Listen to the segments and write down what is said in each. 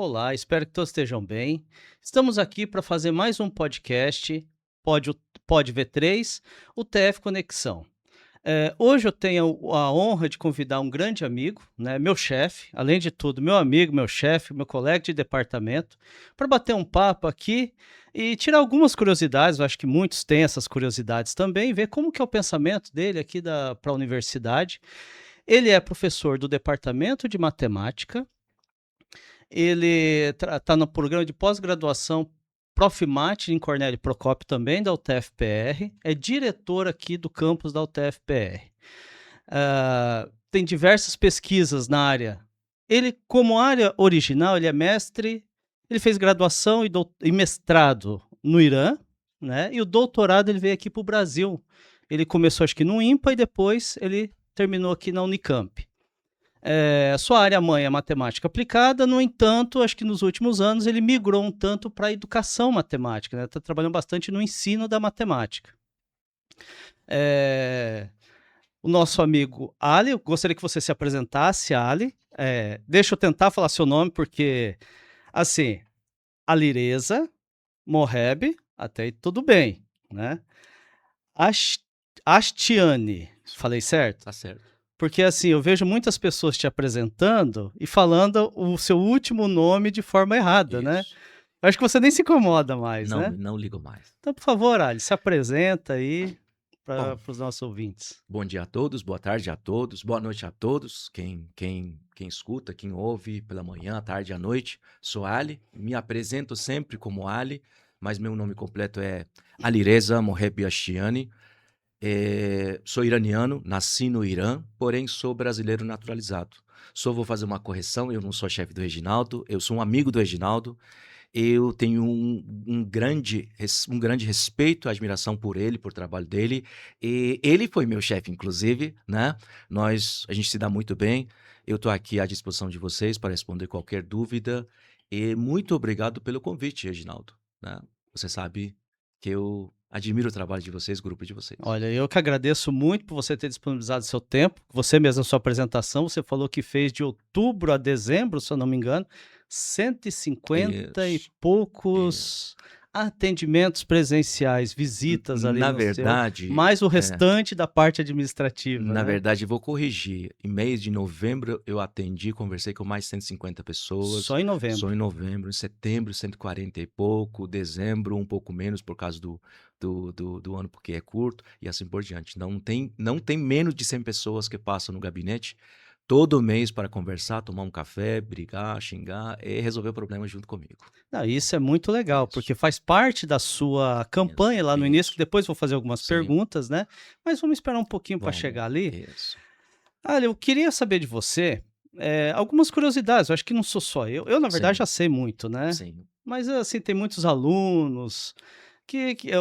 Olá, espero que todos estejam bem. Estamos aqui para fazer mais um podcast, Pode, Pode V3, o TF Conexão. Hoje eu tenho a honra de convidar um grande amigo, né, meu chefe, além de tudo, meu amigo, meu chefe, meu colega de departamento, para bater um papo aqui e tirar algumas curiosidades, eu acho que muitos têm essas curiosidades também, ver como que é o pensamento dele aqui para a universidade. Ele é professor do departamento de matemática. Ele está no programa de pós-graduação Profimate em Cornélio Procópio, também da UTF-PR, é diretor aqui do campus da UTF-PR. Tem diversas pesquisas na área. Ele, como área original, ele é mestre, ele fez graduação e mestrado no Irã, né? E o doutorado ele veio aqui para o Brasil. Ele começou, acho que no IMPA, e depois ele terminou aqui na Unicamp. Sua área mãe é matemática aplicada, no entanto, acho que nos últimos anos ele migrou um tanto para a educação matemática, né? Está trabalhando bastante no ensino da matemática. O nosso amigo Ali, eu gostaria que você se apresentasse, Ali. Deixa eu tentar falar seu nome, porque, assim, Alireza Morreb, até aí tudo bem, né? Ash- Astiani, falei certo? Tá certo. Porque assim, eu vejo muitas pessoas te apresentando e falando o seu último nome de forma errada, né? Isso. Eu acho que você nem se incomoda mais, Não, né? não ligo mais. Então, por favor, Ali, se apresenta aí Bom, para os nossos ouvintes. bom dia a todos, boa tarde a todos, boa noite a todos, quem escuta, quem ouve pela manhã, à tarde, à noite. Sou Ali, me apresento sempre como Ali, mas meu nome completo é Alireza Morreb Ashtiani. Sou iraniano, nasci no Irã, porém sou brasileiro naturalizado. Só vou fazer uma correção, eu não sou chefe do Reginaldo, eu sou um amigo do Reginaldo. Eu tenho um grande respeito e admiração por ele, por trabalho dele. E ele foi meu chefe, inclusive, né? A gente se dá muito bem. Eu estou aqui à disposição de vocês para responder qualquer dúvida. E muito obrigado pelo convite, Reginaldo, né? Você sabe que eu admiro o trabalho de vocês, o grupo de vocês. Olha, eu que agradeço muito por você ter disponibilizado seu tempo. Você mesmo, na sua apresentação, você falou que fez de outubro a dezembro, se eu não me engano, 150 e Isso, poucos isso. atendimentos presenciais, visitas ali Na no seu, verdade, mais o restante da parte administrativa, Na né? verdade, vou corrigir. Em mês de novembro, eu atendi, conversei com mais de 150 pessoas. Só em Só novembro. em novembro. Em setembro, 140 e pouco. Dezembro, um pouco menos por causa do ano, porque é curto. E assim por diante. Não tem menos de 100 pessoas que passam no gabinete todo mês para conversar, tomar um café, brigar, xingar e resolver problemas junto comigo. Não, isso é muito legal, Isso, porque faz parte da sua campanha isso, lá no início, que isso. depois vou fazer algumas Sim, perguntas, né? Mas vamos esperar um pouquinho para vamos. chegar ali. Isso. Olha, eu queria saber de você, algumas curiosidades, eu acho que não sou só eu. Eu, na verdade, já Sim, sei muito, né? sim, Mas, assim, tem muitos alunos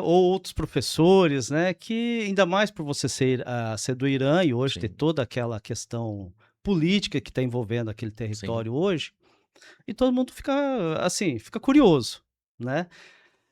ou outros professores, né? Que, ainda mais por você ser do Irã e hoje ter sim, toda aquela questão política que está envolvendo aquele sim. território hoje, e todo mundo fica, assim, fica curioso, né?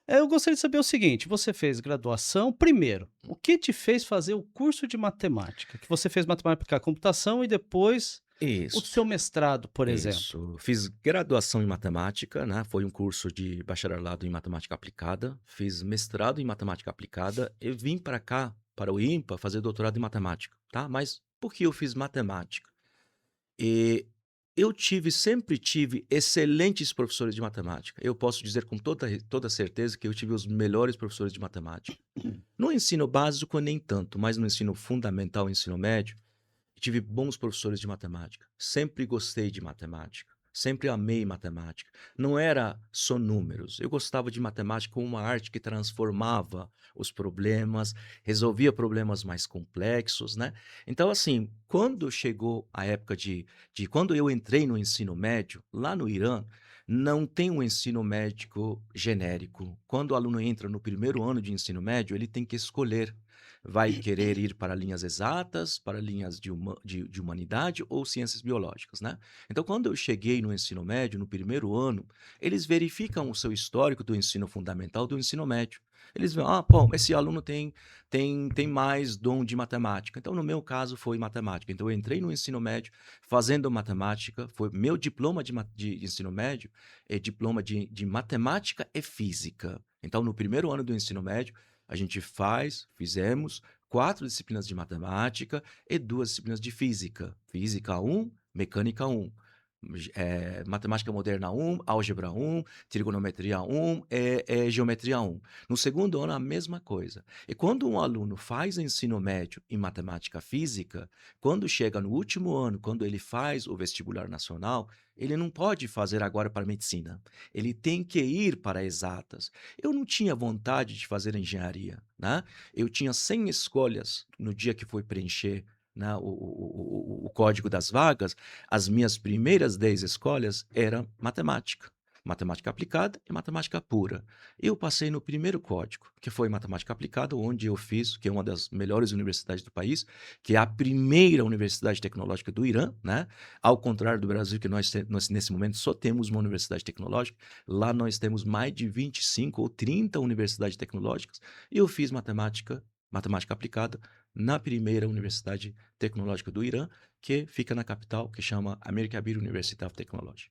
Eu gostaria de saber o seguinte: você fez graduação, primeiro, o que te fez fazer o curso de matemática? Que você fez matemática aplicada à computação e depois o seu Isso. mestrado, por exemplo. Isso. Fiz graduação em matemática, né? Foi um curso de bacharelado em matemática aplicada. Fiz mestrado em matemática aplicada e vim para cá, para o IMPA, fazer doutorado em matemática, tá? Mas por que eu fiz matemática? E sempre tive excelentes professores de matemática. Eu posso dizer com toda certeza que eu tive os melhores professores de matemática. No ensino básico, nem tanto, mas no ensino fundamental e ensino médio, tive bons professores de matemática. Sempre gostei de matemática. Sempre amei matemática. Não era só números. Eu gostava de matemática como uma arte que transformava os problemas, resolvia problemas mais complexos, né? Então, assim, quando chegou a época de quando eu entrei no ensino médio, lá no Irã, não tem um ensino médico genérico. Quando o aluno entra no primeiro ano de ensino médio, ele tem que escolher vai querer ir para linhas exatas, para linhas de humanidade ou ciências biológicas, né? Então, quando eu cheguei no ensino médio, no primeiro ano, eles verificam o seu histórico do ensino fundamental, do ensino médio. Eles veem, bom, esse aluno tem mais dom de matemática. Então, no meu caso, foi matemática. Então, eu entrei no ensino médio fazendo matemática. Foi meu diploma de ensino médio, é diploma de matemática e física. Então, no primeiro ano do ensino médio, a gente fizemos 4 disciplinas de matemática e 2 disciplinas de física. Física 1, mecânica 1. Matemática moderna 1, álgebra 1, trigonometria 1 e geometria 1. No segundo ano, a mesma coisa. E quando um aluno faz ensino médio em matemática física, quando chega no último ano, quando ele faz o vestibular nacional, ele não pode fazer agora para medicina. Ele tem que ir para exatas. Eu não tinha vontade de fazer engenharia, né? Eu tinha 100 escolhas no dia que fui preencher, né, o código das vagas. As minhas primeiras 10 escolhas eram matemática. Matemática aplicada e matemática pura. Eu passei no primeiro código, que foi matemática aplicada, onde eu fiz, que é uma das melhores universidades do país, que é a primeira universidade tecnológica do Irã, né? Ao contrário do Brasil, que nós nesse momento só temos uma universidade tecnológica, lá nós temos mais de 25 ou 30 universidades tecnológicas, e eu fiz matemática aplicada na primeira universidade tecnológica do Irã, que fica na capital, que chama Americabir University of Technology.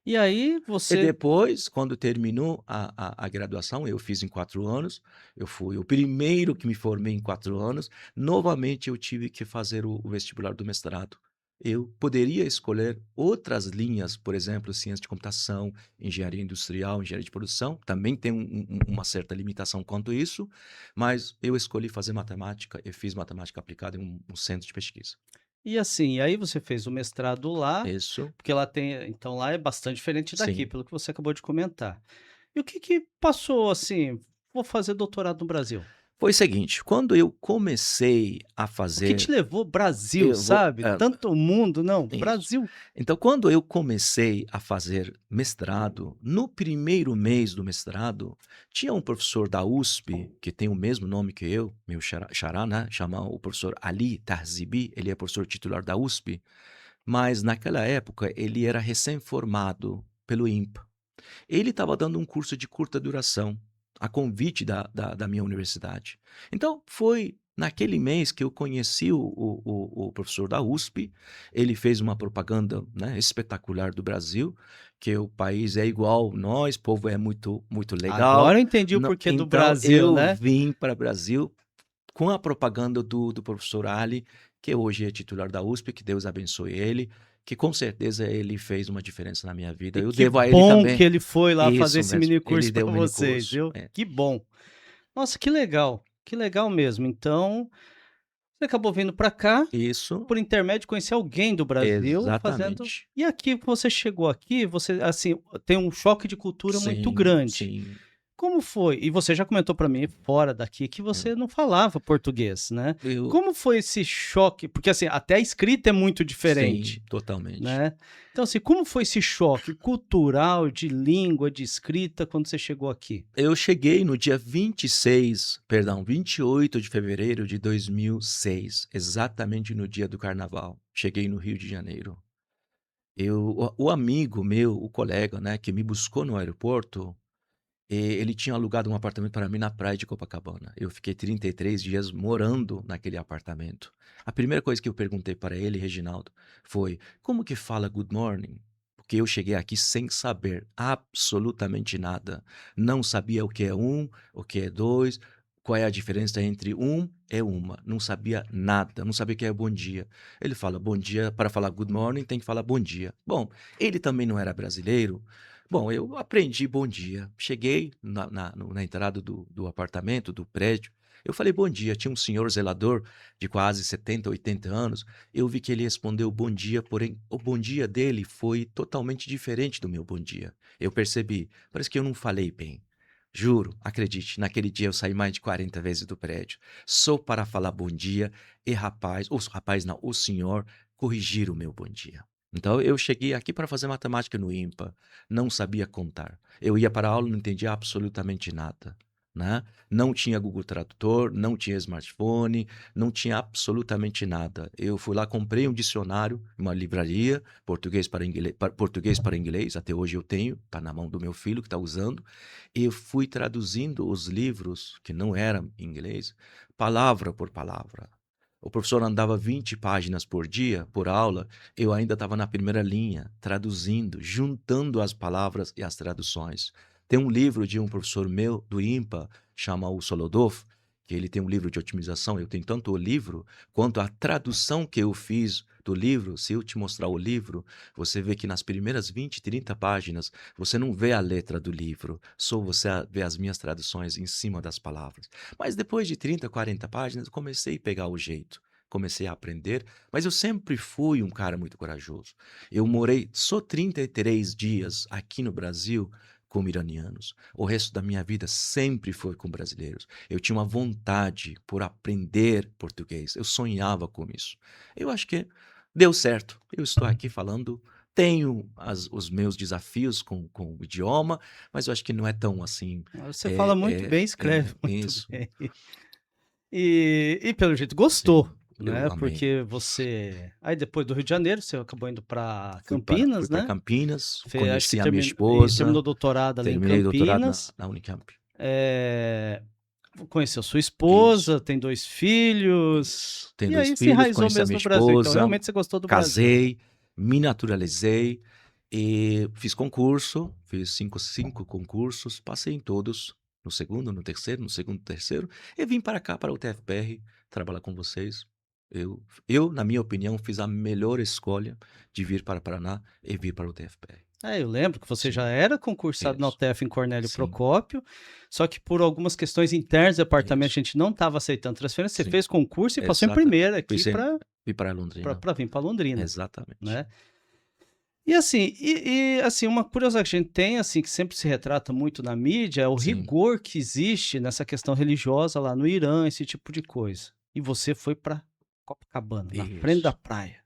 E aí E você depois, quando terminou a graduação, eu fiz em 4 anos, eu fui o primeiro que me formei em 4 anos, novamente eu tive que fazer o vestibular do mestrado. Eu poderia escolher outras linhas, por exemplo, ciência de computação, engenharia industrial, engenharia de produção, também tem uma certa limitação quanto a isso, mas eu escolhi fazer matemática e fiz matemática aplicada em um centro de pesquisa. e assim, e aí você fez o mestrado lá, Isso, porque lá tem então lá é bastante diferente daqui, sim. pelo que você acabou de comentar. E o que que passou assim: "Vou fazer doutorado no Brasil"? Foi o seguinte, quando eu comecei a O que fazer te levou Brasil, eu vou sabe? Tanto mundo, não, isso. Brasil. Então, quando eu comecei a fazer mestrado, no primeiro mês do mestrado, tinha um professor da USP, que tem o mesmo nome que eu, meu xará, né, chama o professor Ali Tarzibi, ele é professor titular da USP, mas naquela época ele era recém-formado pelo INPA. Ele estava dando um curso de curta duração, a convite da minha universidade. Então, foi naquele mês que eu conheci o professor da USP. Ele fez uma propaganda, né, espetacular do Brasil, que o país é igual nós, o povo é muito, muito legal. Agora eu entendi o porquê do Então, Brasil, eu né? vim para o Brasil com a propaganda do professor Ali, que hoje é titular da USP, que Deus abençoe ele, que com certeza ele fez uma diferença na minha vida. E Eu que devo a ele bom que também. ele foi lá fazer Isso esse mesmo, mini ele curso para deu o mini vocês, curso. viu? É. Que bom. Nossa, que legal mesmo. Então, você acabou vindo para cá, Isso, por intermédio de conhecer alguém do Brasil fazendo exatamente. e aqui, você chegou aqui, você, assim, tem um choque de cultura muito Sim, grande. sim. Como foi? E você já comentou para mim, fora daqui, que Eu você não falava português, né. eu Como foi esse choque? Porque, assim, até a escrita é muito sim, diferente, totalmente. né. Então, assim, como foi esse choque cultural, de língua, de escrita, quando você chegou aqui? Eu cheguei no dia 28 de fevereiro de 2006, exatamente no dia do carnaval. Cheguei no Rio de Janeiro. O amigo meu, o colega, né, que me buscou no aeroporto, ele tinha alugado um apartamento para mim na praia de Copacabana. Eu fiquei 33 dias morando naquele apartamento. A primeira coisa que eu perguntei para ele, Reginaldo, foi: "Como que fala good morning?" Porque eu cheguei aqui sem saber absolutamente nada. Não sabia o que é um, o que é dois, qual é a diferença entre um e uma. Não sabia nada, não sabia o que é bom dia. Ele fala bom dia, para falar good morning tem que falar bom dia. Bom, ele também não era brasileiro. Bom, eu aprendi bom dia. Cheguei na entrada do apartamento, do prédio. Eu falei bom dia. Tinha um senhor zelador de quase 70, 80 anos. Eu vi que ele respondeu bom dia, porém o bom dia dele foi totalmente diferente do meu bom dia. Eu percebi, parece que eu não falei bem. Juro, acredite, naquele dia eu saí mais de 40 vezes do prédio, só para falar bom dia e rapaz não, o senhor corrigir o meu bom dia. Então eu cheguei aqui para fazer matemática no IMPA, não sabia contar. Eu ia para a aula e não entendia absolutamente nada. né? Não tinha Google Tradutor, não tinha smartphone, não tinha absolutamente nada. Eu fui lá, comprei um dicionário, uma livraria, português para inglês, até hoje eu tenho, está na mão do meu filho que está usando, e eu fui traduzindo os livros, que não eram em inglês, palavra por palavra. O professor andava 20 páginas por dia, por aula, eu ainda estava na primeira linha, traduzindo, juntando as palavras e as traduções. Tem um livro de um professor meu, do IMPA, chama o Solodov, que ele tem um livro de otimização. Eu tenho tanto o livro quanto a tradução que eu fiz do livro. Se eu te mostrar o livro, você vê que nas primeiras 20, 30 páginas, você não vê a letra do livro, só você vê as minhas traduções em cima das palavras. Mas depois de 30, 40 páginas, eu comecei a pegar o jeito. Comecei a aprender, mas eu sempre fui um cara muito corajoso. Eu morei só 33 dias aqui no Brasil como iranianos. O resto da minha vida sempre foi com brasileiros. Eu tinha uma vontade por aprender português. Eu sonhava com isso. Eu acho que deu certo. Eu estou aqui falando, tenho os meus desafios com o idioma, mas eu acho que não é tão assim. Você fala muito bem, escreve muito Isso. bem. E pelo jeito Sim, gostou, eu né? amei. Porque você. Aí depois do Rio de Janeiro, você acabou indo para Fui Campinas, para né? Campinas, Acho que conheci a minha terminou esposa, o doutorado ali em terminei o doutorado Campinas. na Unicamp. É, conheceu sua Isso. esposa, tem 2 filhos. Tenho E 2 aí se filhos, enraizou conheci a mesmo minha no Brasil. Então, esposa, realmente você gostou do Brasil. casei, me naturalizei e fiz concurso, fiz cinco concursos, passei em todos, no segundo, no terceiro, no segundo, terceiro, e vim para cá, para o TFPR, trabalhar com vocês. Na minha opinião, fiz a melhor escolha de vir para Paraná e vir para o TFPR. Eu lembro que você Sim, já era concursado na isso. UTF em Cornélio Sim, Procópio, só que por algumas questões internas do departamento a isso. gente não estava aceitando transferência. Você Sim, fez concurso e passou em exatamente. primeira aqui para Vim para Londrina. vir para Londrina, Exatamente. né? E assim, assim, uma curiosidade que a gente tem, assim, que sempre se retrata muito na mídia, é o Sim, rigor que existe nessa questão religiosa lá no Irã, esse tipo de coisa. E você foi para Copacabana, na frente da isso. praia.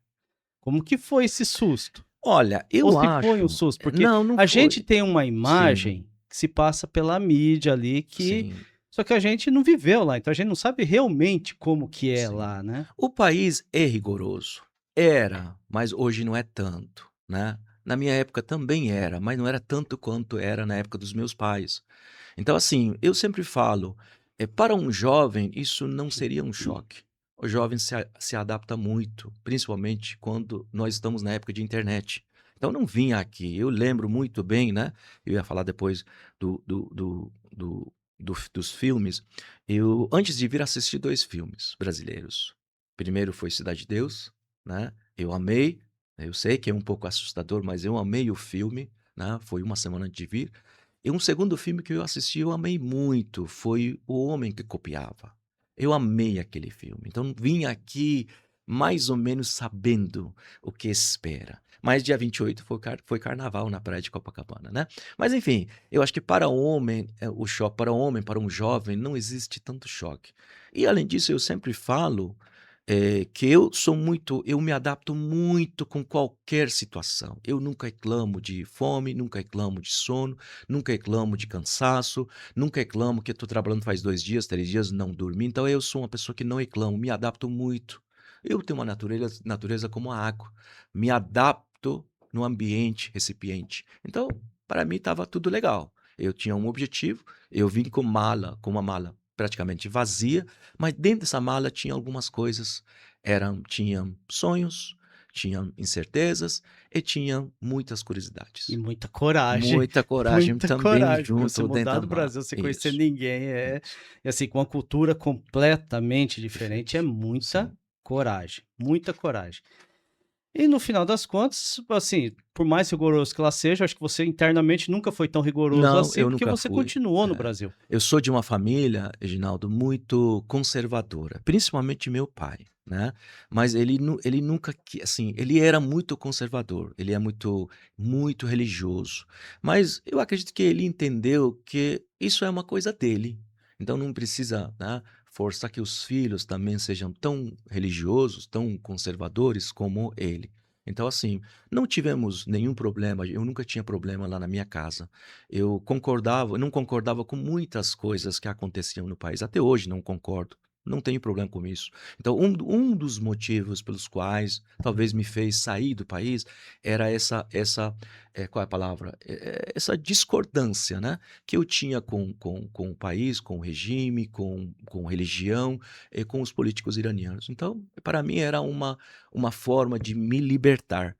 Como que foi esse susto? Olha, Ou eu se foi um acho susto? Porque não, não a gente foi. tem uma Sim, imagem que se passa pela mídia ali que sim, só que a gente não viveu lá, então a gente não sabe realmente como que é sim. lá, né. O país é rigoroso. Era, mas hoje não é tanto, né. Na minha época também era, mas não era tanto quanto era na época dos meus pais. Então, assim, eu sempre falo, para um jovem isso não seria um choque. O jovem se adapta muito, principalmente quando nós estamos na época de internet. Então não vinha aqui, eu lembro muito bem, né, eu ia falar depois dos filmes, eu antes de vir assistir 2 filmes brasileiros. Primeiro foi Cidade de Deus, né, eu amei, eu sei que é um pouco assustador, mas eu amei o filme, né, foi uma semana antes de vir. E um segundo filme que eu assisti, eu amei muito, foi O Homem que Copiava. Eu amei aquele filme. Então vim aqui mais ou menos sabendo o que espera. Mas dia 28 foi carnaval na praia de Copacabana, né? Mas enfim, eu acho que para o homem, o choque para o homem, para um jovem, não existe tanto choque. E além disso, eu sempre falo que eu me adapto muito com qualquer situação. Eu nunca reclamo de fome, nunca reclamo de sono, nunca reclamo de cansaço, nunca reclamo que estou trabalhando faz 2 dias, 3 dias, não dormi. Então eu sou uma pessoa que não reclamo, me adapto muito. Eu tenho uma natureza como a água. Me adapto no ambiente, recipiente. Então, para mim estava tudo legal. Eu tinha um objetivo, eu vim com uma mala praticamente vazia, mas dentro dessa mala tinha algumas coisas. Tinha sonhos, tinha incertezas e tinha muitas E curiosidades. muita coragem, Muita coragem muita também coragem, porque você junto dentro mudar da do mala. Brasil sem conhecer Isso, ninguém isso. e assim, com uma cultura completamente diferente, é Diferente. muita Sim, coragem, muita coragem. E no final das contas, assim, por mais rigoroso que ela seja, acho que você internamente nunca foi tão rigoroso não, assim, eu porque nunca você fui. continuou no É. Brasil. Eu sou de uma família, Reginaldo, muito conservadora, principalmente meu pai, né? Mas ele nunca, assim, ele era muito conservador, ele é muito religioso. Mas eu acredito que ele entendeu que isso é uma coisa dele. Então não precisa, né, forçar que os filhos também sejam tão religiosos, tão conservadores como ele. Então, assim, não tivemos nenhum problema, eu nunca tinha problema lá na minha casa. Não concordava com muitas coisas que aconteciam no país. Até hoje não concordo, não tenho problema com isso. Então, um dos motivos pelos quais talvez me fez sair do país era qual é a palavra? Essa discordância, né, que eu tinha com o país, com o regime, com religião e com os políticos iranianos. Então, para mim era uma forma de me libertar,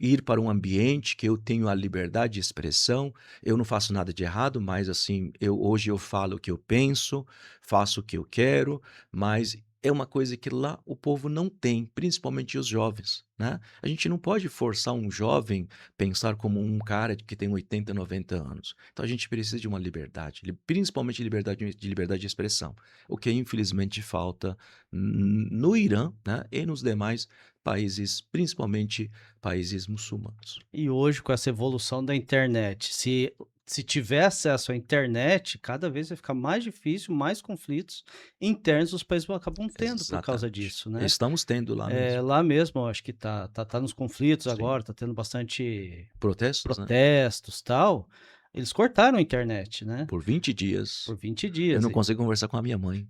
ir para um ambiente que eu tenho a liberdade de expressão, eu não faço nada de errado, mas assim, hoje eu falo o que eu penso, faço o que eu quero, mas é uma coisa que lá o povo não tem, principalmente os jovens, né? A gente não pode forçar um jovem pensar como um cara que tem 80, 90 anos. Então a gente precisa de uma liberdade, principalmente liberdade de expressão, o que infelizmente falta no Irã, né, e nos demais países, principalmente países muçulmanos. E hoje, com essa evolução da internet, se tiver acesso à internet, cada vez vai ficar mais difícil, mais conflitos internos os países acabam tendo por causa Exatamente. disso, né. Estamos tendo lá mesmo. Lá mesmo eu acho que tá nos conflitos Sim. agora, tá tendo bastante Protestos, né? protestos, tal, eles cortaram a internet, né, Por 20 dias. por 20 Eu dias. não consigo conversar com a minha mãe.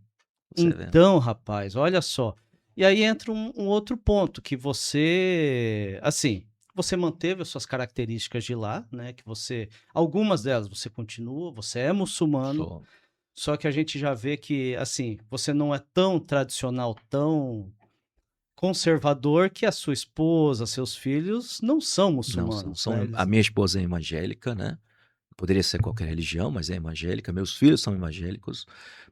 Você vê. Então, rapaz, olha só. E aí entra um outro ponto que você, assim, você manteve as suas características de lá, né, que você algumas delas você continua, você é muçulmano, Sou. só que a gente já vê que, assim, você não é tão tradicional, tão conservador que a sua esposa, seus filhos não são Não são. muçulmanos, né, A eles minha esposa é evangélica, né? Poderia ser qualquer religião, mas é evangélica. Meus filhos são evangélicos.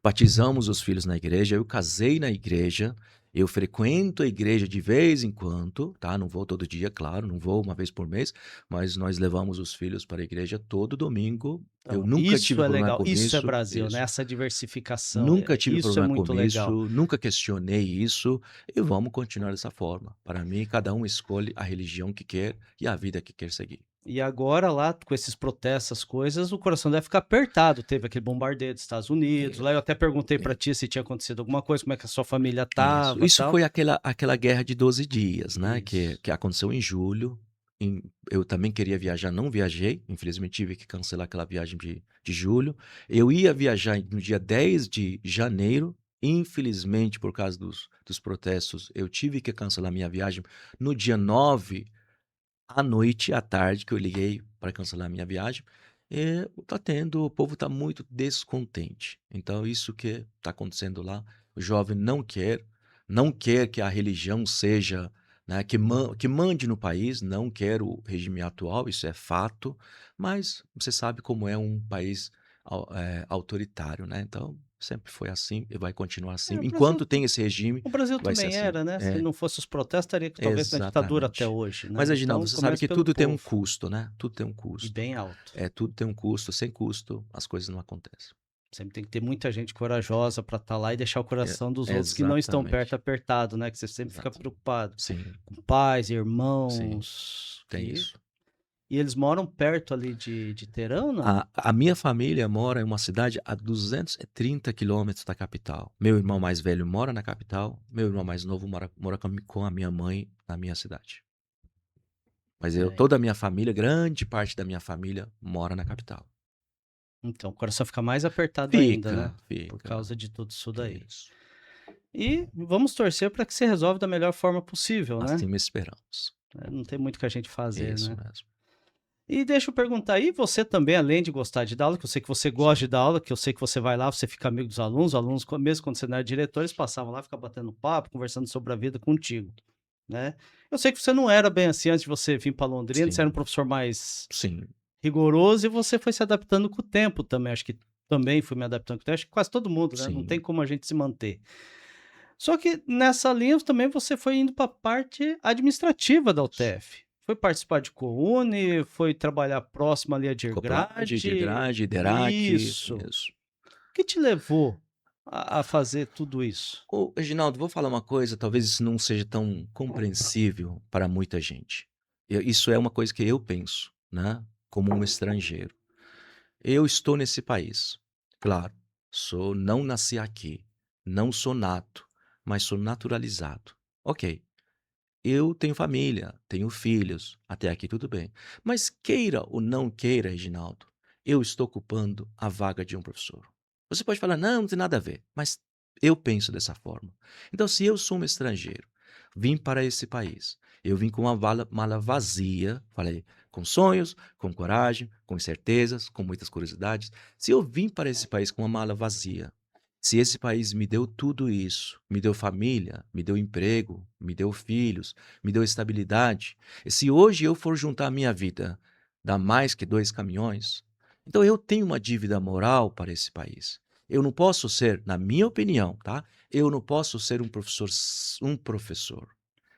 Batizamos os filhos na igreja. Eu casei na igreja. Eu frequento a igreja de vez em quando, tá? Não vou todo dia, claro, não vou uma vez por mês, mas nós levamos os filhos para a igreja todo domingo. Eu então, nunca isso tive é problema legal, com isso é isso. Brasil, né, Isso. essa diversificação, Nunca tive isso é problema muito com legal. isso, nunca questionei isso e vamos continuar dessa forma. Para mim, cada um escolhe a religião que quer e a vida que quer seguir. E agora lá, com esses protestos, essas coisas, o coração deve ficar apertado. Teve aquele bombardeio dos Estados Unidos. É, Lá eu até perguntei é, pra ti se tinha acontecido alguma coisa, como é que a sua família isso. tava, Isso tal. foi aquela guerra de 12 dias, né? Que, Isso. que aconteceu em julho. Eu também queria viajar, não viajei. Infelizmente, tive que cancelar aquela viagem de julho. Eu ia viajar no dia 10 de janeiro. Infelizmente, por causa dos protestos, eu tive que cancelar minha viagem no dia 9 à noite, à tarde, que eu liguei para cancelar minha viagem, o povo está muito descontente. Então, isso que está acontecendo lá, o jovem não quer que a religião seja, né, que mande no país, não quer o regime atual, isso é fato, mas você sabe como é um país autoritário, né? Então, sempre foi assim e vai continuar assim. É, Enquanto tem esse regime, o Brasil vai ser também assim. era, né? Se É. não fosse os protestos, estaria talvez na ditadura até Exatamente. hoje, Mas, né? Reginaldo, Então você sabe começa que pelo tudo tem um povo. custo, né? Tudo tem um E custo. bem alto. Tudo tem um custo. Sem custo, as coisas não acontecem. Sempre tem que ter muita gente corajosa pra estar lá e deixar o É, coração dos outros que não estão perto exatamente. apertado, né? Que você sempre fica Exato. preocupado Sim, com pais, sim, irmãos, tem isso. e eles moram perto ali de Teherã ou não? A minha família mora em uma cidade a 230 quilômetros da capital. Meu irmão mais velho mora na capital, meu irmão mais novo mora com a minha mãe na minha cidade. Mas É, toda a minha família, grande parte da minha família, mora na capital. então o coração fica mais apertado ainda, né? Fica, Por fica. causa de tudo isso daí. Isso. E vamos torcer para que se resolva da melhor forma possível, né? Assim me esperamos. Não tem muito que a gente fazer, Isso né? mesmo. E deixa eu perguntar, e você também, além de gostar de dar aula, que eu sei que você gosta Sim. de dar aula, que eu sei que você vai lá, você fica amigo dos alunos, os alunos, mesmo quando você não era diretor, eles passavam lá, ficavam batendo papo, conversando sobre a vida contigo, né? Eu sei que você não era bem assim antes de você vir para Londrina, você era um Sim, professor mais sim, rigoroso e você foi se adaptando com o tempo também. Acho que também fui me adaptando com o tempo, acho que quase todo mundo, né? Não tem sim. como a gente se manter. Só que nessa linha também você foi indo para a parte administrativa da UTF. Foi participar de COUNE, foi trabalhar próximo ali a Coplade, de Dirgrade. grade, Derac, Isso. isso. O que te levou a fazer tudo isso? Ô, Reginaldo, vou falar uma coisa, talvez isso não seja tão compreensível para muita gente. Isso é uma coisa que eu penso, né, como um estrangeiro. Eu estou nesse país, claro, não nasci aqui, não sou nato, mas sou naturalizado. Ok. eu tenho família, tenho filhos, até aqui tudo bem. Mas queira ou não queira, Reginaldo, eu estou ocupando a vaga de um professor. Você pode falar: "Não, não tem nada a ver", mas eu penso dessa forma. Então, se eu sou um estrangeiro, vim para esse país, eu vim com uma mala vazia, falei, com sonhos, com coragem, com incertezas, com muitas curiosidades. Se eu vim para esse país com uma mala vazia, se esse país me deu tudo isso, me deu família, me deu emprego, me deu filhos, me deu estabilidade, e se hoje eu for juntar a minha vida, dá mais que 2 caminhões, então eu tenho uma dívida moral para esse país. Eu não posso ser, na minha opinião, tá? Eu não posso ser um professor.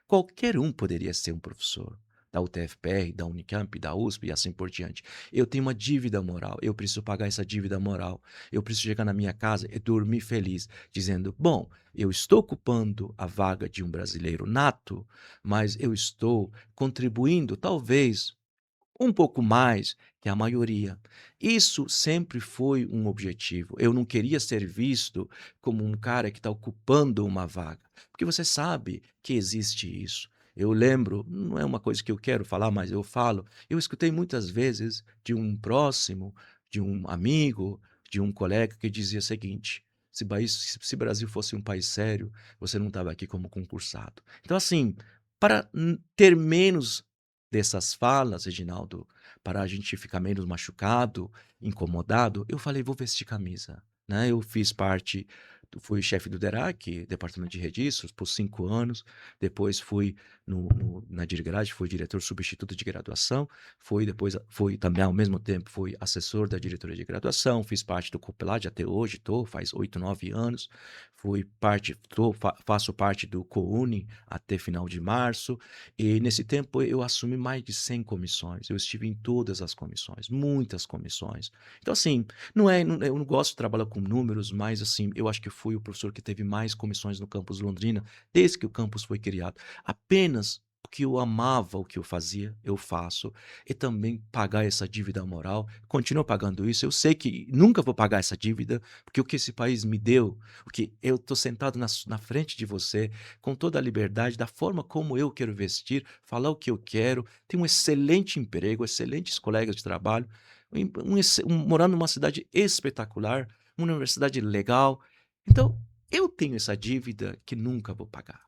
Qualquer um poderia ser um professor da UTFPR, da Unicamp, da USP e assim por diante. Eu tenho uma dívida moral, eu preciso pagar essa dívida moral. Eu preciso chegar na minha casa e dormir feliz, dizendo: bom, eu estou ocupando a vaga de um brasileiro nato, mas eu estou contribuindo, talvez, um pouco mais que a maioria. Isso sempre foi um objetivo. Eu não queria ser visto como um cara que está ocupando uma vaga, porque você sabe que existe isso. Eu lembro, não é uma coisa que eu quero falar, mas eu falo. Eu escutei muitas vezes de um próximo, de um amigo, de um colega que dizia o seguinte: se Brasil fosse um país sério, você não estava aqui como concursado. Então, assim, para ter menos dessas falas, Reginaldo, para a gente ficar menos machucado, incomodado, eu falei: "Vou vestir camisa", né. Eu fiz parte fui chefe do DERAC, Departamento de Registros, por 5 anos, depois fui na DIRGRAD, fui diretor substituto de graduação, fui também, ao mesmo tempo, fui assessor da diretoria de graduação, fiz parte do COPELAD, até hoje estou, faz 8, 9 anos, fui parte faço parte do COUNE até final de março, e nesse tempo eu assumi mais de 100 comissões. Eu estive em todas as comissões, muitas comissões. Então, assim, eu não gosto de trabalhar com números, mas assim, eu acho que fui o professor que teve mais comissões no campus Londrina desde que o campus foi criado. Apenas porque eu amava o que eu fazia, eu faço, e também pagar essa dívida moral. Continuo pagando isso. Eu sei que nunca vou pagar essa dívida, porque o que esse país me deu, o que eu estou sentado na frente de você, com toda a liberdade, da forma como eu quero vestir, falar o que eu quero, tenho um excelente emprego, excelentes colegas de trabalho, morando numa cidade espetacular, uma universidade legal. Então, eu tenho essa dívida que nunca vou pagar.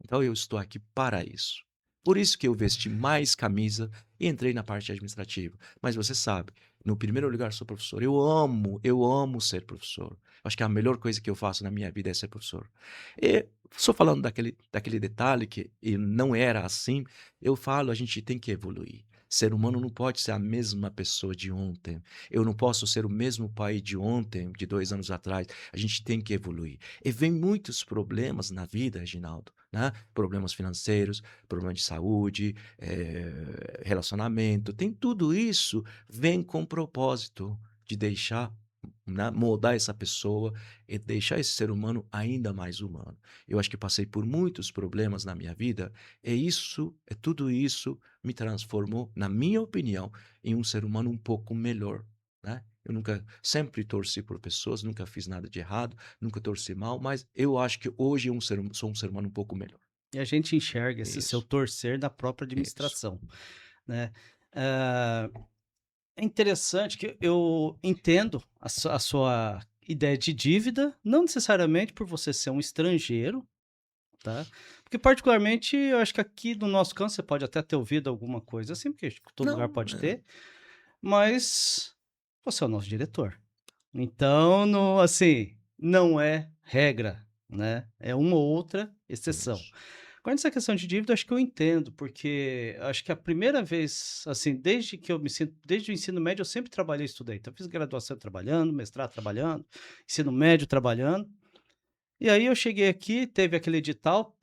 Então, eu estou aqui para isso. Por isso que eu vesti mais camisa e entrei na parte administrativa. Mas você sabe, no primeiro lugar, sou professor. Eu amo ser professor. Acho que a melhor coisa que eu faço na minha vida é ser professor. E só falando daquele detalhe que e não era assim, eu falo, a gente tem que evoluir. Ser humano não pode ser a mesma pessoa de ontem. Eu não posso ser o mesmo pai de ontem, de 2 anos atrás. A gente tem que evoluir. E vem muitos problemas na vida, Reginaldo, né? Problemas financeiros, problemas de saúde, relacionamento. Tem tudo isso, vem com propósito de deixar, né, moldar essa pessoa e deixar esse ser humano ainda mais humano. Eu acho que passei por muitos problemas na minha vida, e tudo isso me transformou, na minha opinião, em um ser humano um pouco melhor, né? Eu nunca, sempre torci por pessoas, nunca fiz nada de errado, nunca torci mal, mas eu acho que hoje sou um ser humano um pouco melhor. E a gente enxerga esse seu Isso, torcer da própria isso. administração, né. Ah, é interessante que eu entendo a sua ideia de dívida, não necessariamente por você ser um estrangeiro, tá, porque particularmente eu acho que aqui no nosso caso você pode até ter ouvido alguma coisa assim, porque acho que todo lugar Não, pode ter, mas você é o nosso diretor. Então não assim, não é regra, né, é uma ou outra exceção. isso. Agora nessa questão de dívida, acho que eu entendo, porque acho que a primeira vez, assim, desde o ensino médio eu sempre trabalhei e estudei, então eu fiz graduação trabalhando, mestrado trabalhando, ensino médio trabalhando, e aí eu cheguei aqui, teve aquele edital,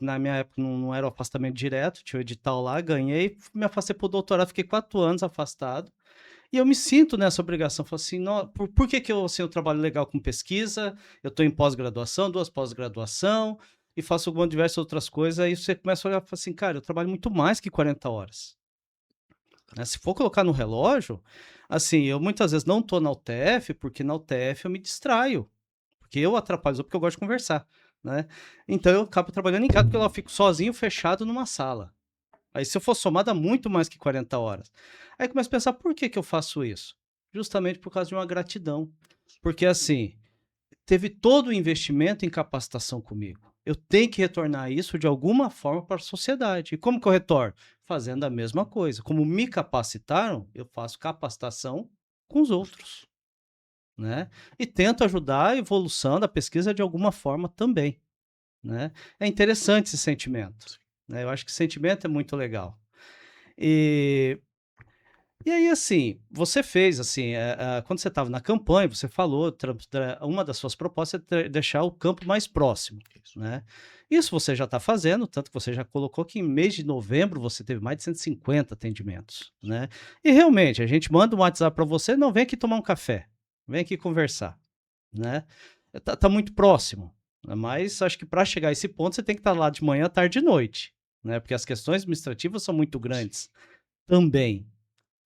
na minha época não era o afastamento direto, tinha o edital lá, ganhei, me afastei para o doutorado, fiquei 4 anos afastado, e eu me sinto nessa obrigação, falo assim: "No por que que eu, assim, eu trabalho legal com pesquisa, eu estou em pós-graduação, 2 pós-graduação, e faço algumas diversas outras coisas", aí você começa a olhar e fala assim: "Cara, eu trabalho muito mais que 40 horas", né. Se for colocar no relógio, assim, eu muitas vezes não estou na UTF, porque na UTF eu me distraio, porque eu atrapalho os outros, porque eu gosto de conversar. né? Então eu acabo trabalhando em casa porque eu fico sozinho, fechado numa sala. Aí se eu for somar dá muito mais que 40 horas. Aí começo a pensar por que que eu faço isso? Justamente por causa de uma gratidão. Porque assim, teve todo o investimento em capacitação comigo. Eu tenho que retornar isso de alguma forma para a sociedade. E como que eu retorno? Fazendo a mesma coisa. Como me capacitaram, eu faço capacitação com os outros, né? E tento ajudar a evolução da pesquisa de alguma forma também, né? É interessante esse sentimento, né? Eu acho que esse sentimento é muito legal. E e aí, assim, você fez, assim, quando você estava na campanha, você falou, uma das suas propostas é deixar o campo mais próximo, Isso. né? Isso você já está fazendo, tanto que você já colocou que em mês de novembro você teve mais de 150 atendimentos, né? E realmente, a gente manda um WhatsApp para você, não, vem aqui tomar um café, vem aqui conversar, né? Tá muito próximo, né? Mas acho que para chegar a esse ponto você tem que estar lá de manhã, tarde e noite, né? Porque as questões administrativas são muito grandes também,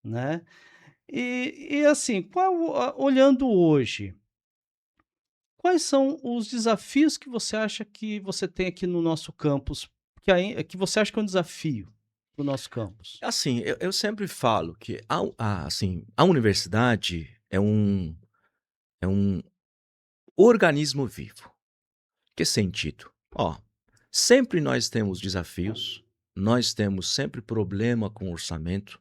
né? E assim, olhando hoje, quais são os desafios que você acha que você tem aqui no nosso campus, que você acha que é um desafio para o nosso campus? Assim, eu sempre falo que assim, a universidade é um organismo vivo. Que sentido? Ó, sempre nós temos desafios, nós temos sempre problema com orçamento,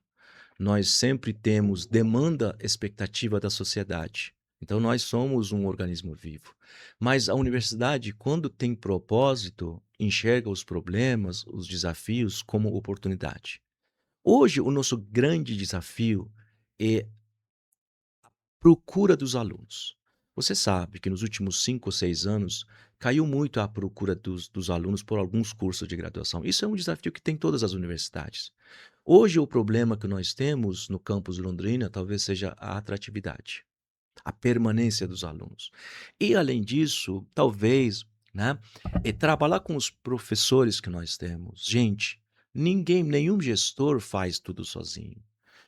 nós sempre temos demanda, expectativa da sociedade. Então nós somos um organismo vivo. Mas a universidade, quando tem propósito, enxerga os problemas, os desafios como oportunidade. Hoje, o nosso grande desafio é procura dos alunos. Você sabe que nos últimos 5 ou 6 anos caiu muito a procura dos alunos por alguns cursos de graduação. Isso é um desafio que tem todas as universidades. Hoje, o problema que nós temos no campus Londrina talvez seja a atratividade, a permanência dos alunos. E, além disso, talvez, né, trabalhar com os professores que nós temos. Gente, nenhum gestor faz tudo sozinho.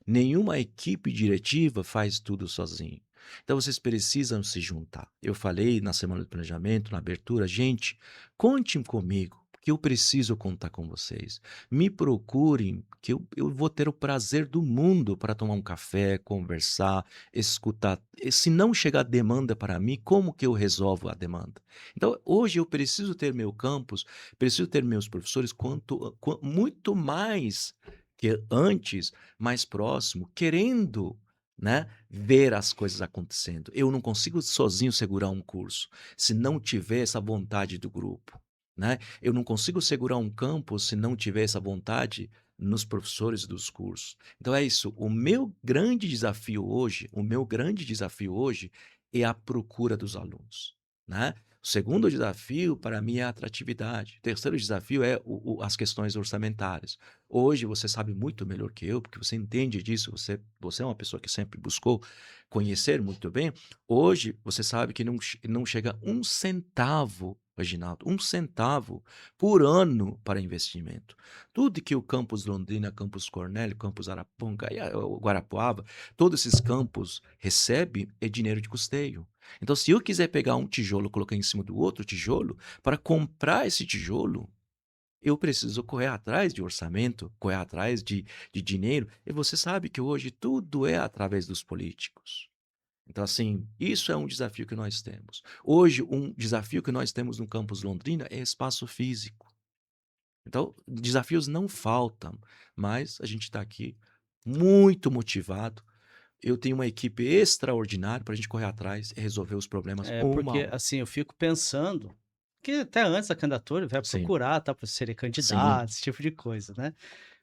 Nenhuma equipe diretiva faz tudo sozinho. Então vocês precisam se juntar. Eu falei na semana do planejamento, na abertura, gente, contem comigo, porque eu preciso contar com vocês. Me procurem, que eu vou ter o prazer do mundo para tomar um café, conversar, escutar. E se não chegar demanda para mim, como que eu resolvo a demanda? Então, hoje eu preciso ter meu campus, preciso ter meus professores muito mais que antes, mais próximo, querendo, né, ver as coisas acontecendo. Eu não consigo sozinho segurar um curso, se não tiver essa vontade do grupo, né? Eu não consigo segurar um campo se não tiver essa vontade nos professores dos cursos. Então é isso, o meu grande desafio hoje é a procura dos alunos, né? O segundo desafio para mim é a atratividade. O terceiro desafio é as questões orçamentárias. Hoje você sabe muito melhor que eu, porque você entende disso, você é uma pessoa que sempre buscou conhecer muito bem. Hoje você sabe que não chega um centavo, Reginaldo, um centavo por ano para investimento. Tudo que o campus Londrina, campus Cornélio, campus Araponga, o Guarapuava, todos esses campos recebem é dinheiro de custeio. Então, se eu quiser pegar um tijolo e colocar em cima do outro tijolo, para comprar esse tijolo, eu preciso correr atrás de orçamento, correr atrás de dinheiro. E você sabe que hoje tudo é através dos políticos. Então, assim, isso é um desafio que nós temos. Hoje, um desafio que nós temos no campus Londrina é espaço físico. Então, desafios não faltam, mas a gente está aqui muito motivado. Eu tenho uma equipe extraordinária para a gente correr atrás e resolver os problemas É, uma a porque, uma. assim, eu fico pensando que até antes da candidatura vai Sim, procurar, tá, para ser sim, candidato, esse tipo de coisa, né?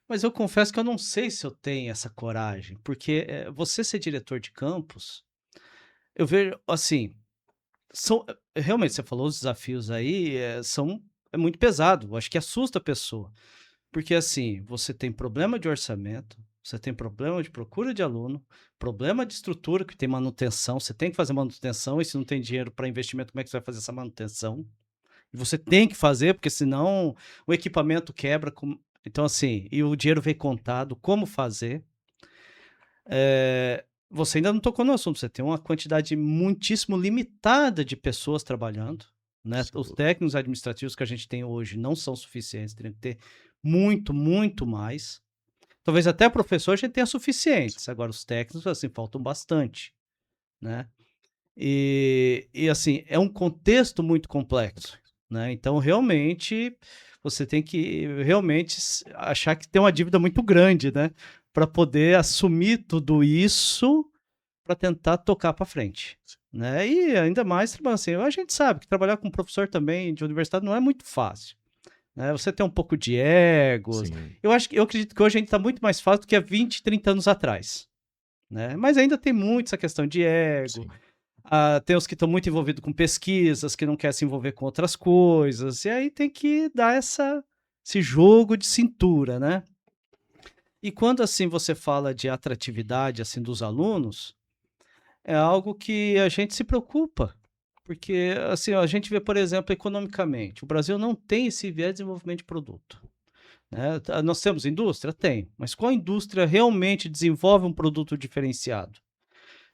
Mas eu confesso que eu não sei se eu tenho essa coragem, porque, você ser diretor de campus, eu vejo, assim, realmente você falou os desafios aí, é muito pesado, eu acho que assusta a pessoa. Porque assim, você tem problema de orçamento, você tem problema de procura de aluno, problema de estrutura, que tem manutenção, você tem que fazer manutenção, e se não tem dinheiro para investimento, como é que você vai fazer essa manutenção? E você tem que fazer, porque senão o equipamento quebra. Então, assim, e o dinheiro vem contado, como fazer? Você ainda não tocou no assunto, você tem uma quantidade muitíssimo limitada de pessoas trabalhando. né? Sem Os dúvida. técnicos administrativos que a gente tem hoje não são suficientes, teriam que ter muito, muito mais. Talvez até professor a gente tenha suficientes, agora os técnicos, assim, faltam bastante, né? E assim, é um contexto muito complexo, né? Então, realmente, você tem que realmente achar que tem uma dívida muito grande, né? Para poder assumir tudo isso para tentar tocar para frente, né? E ainda mais, assim, a gente sabe que trabalhar com professor também de universidade não é muito fácil, né? Você tem um pouco de egos. Sim, Eu acredito que hoje a gente está muito mais fácil do que há 20, 30 anos atrás, né? Mas ainda tem muito essa questão de ego. sim. Tem os que estão muito envolvidos com pesquisas, que não querem se envolver com outras coisas, e aí tem que dar esse jogo de cintura, né? E quando assim você fala de atratividade assim dos alunos, é algo que a gente se preocupa, porque assim ó, a gente vê, por exemplo, economicamente, o Brasil não tem esse viés de desenvolvimento de produto, né? Nós temos indústria? Tem, mas qual indústria realmente desenvolve um produto diferenciado?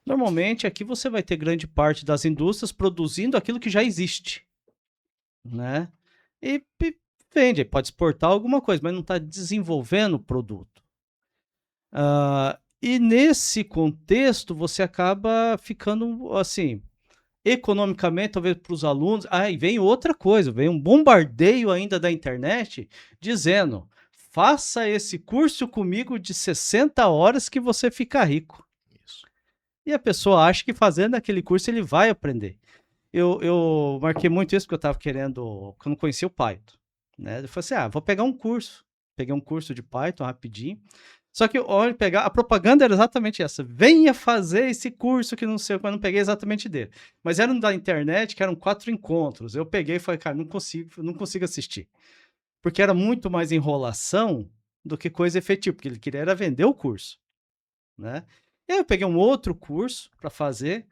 Normalmente aqui você vai ter grande parte das indústrias produzindo aquilo que já existe, né? E vende, pode exportar alguma coisa, mas não está desenvolvendo o produto. E nesse contexto você acaba ficando assim, economicamente, talvez para os alunos. E vem outra coisa, vem um bombardeio ainda da internet dizendo: faça esse curso comigo de 60 horas que você fica rico. Isso. E a pessoa acha que fazendo aquele curso ele vai aprender. Eu marquei muito isso porque eu estava querendo, porque eu não conhecia o Python, né? Eu falei assim: vou pegar um curso. Peguei um curso de Python rapidinho. Só que olha, pegar a propaganda era exatamente essa: venha fazer esse curso que não sei, eu não peguei exatamente dele. Mas era um da internet, que eram 4 encontros. Eu peguei e falei: cara, não consigo assistir. Porque era muito mais enrolação do que coisa efetiva, porque ele queria era vender o curso, né? E aí eu peguei um outro curso para fazer,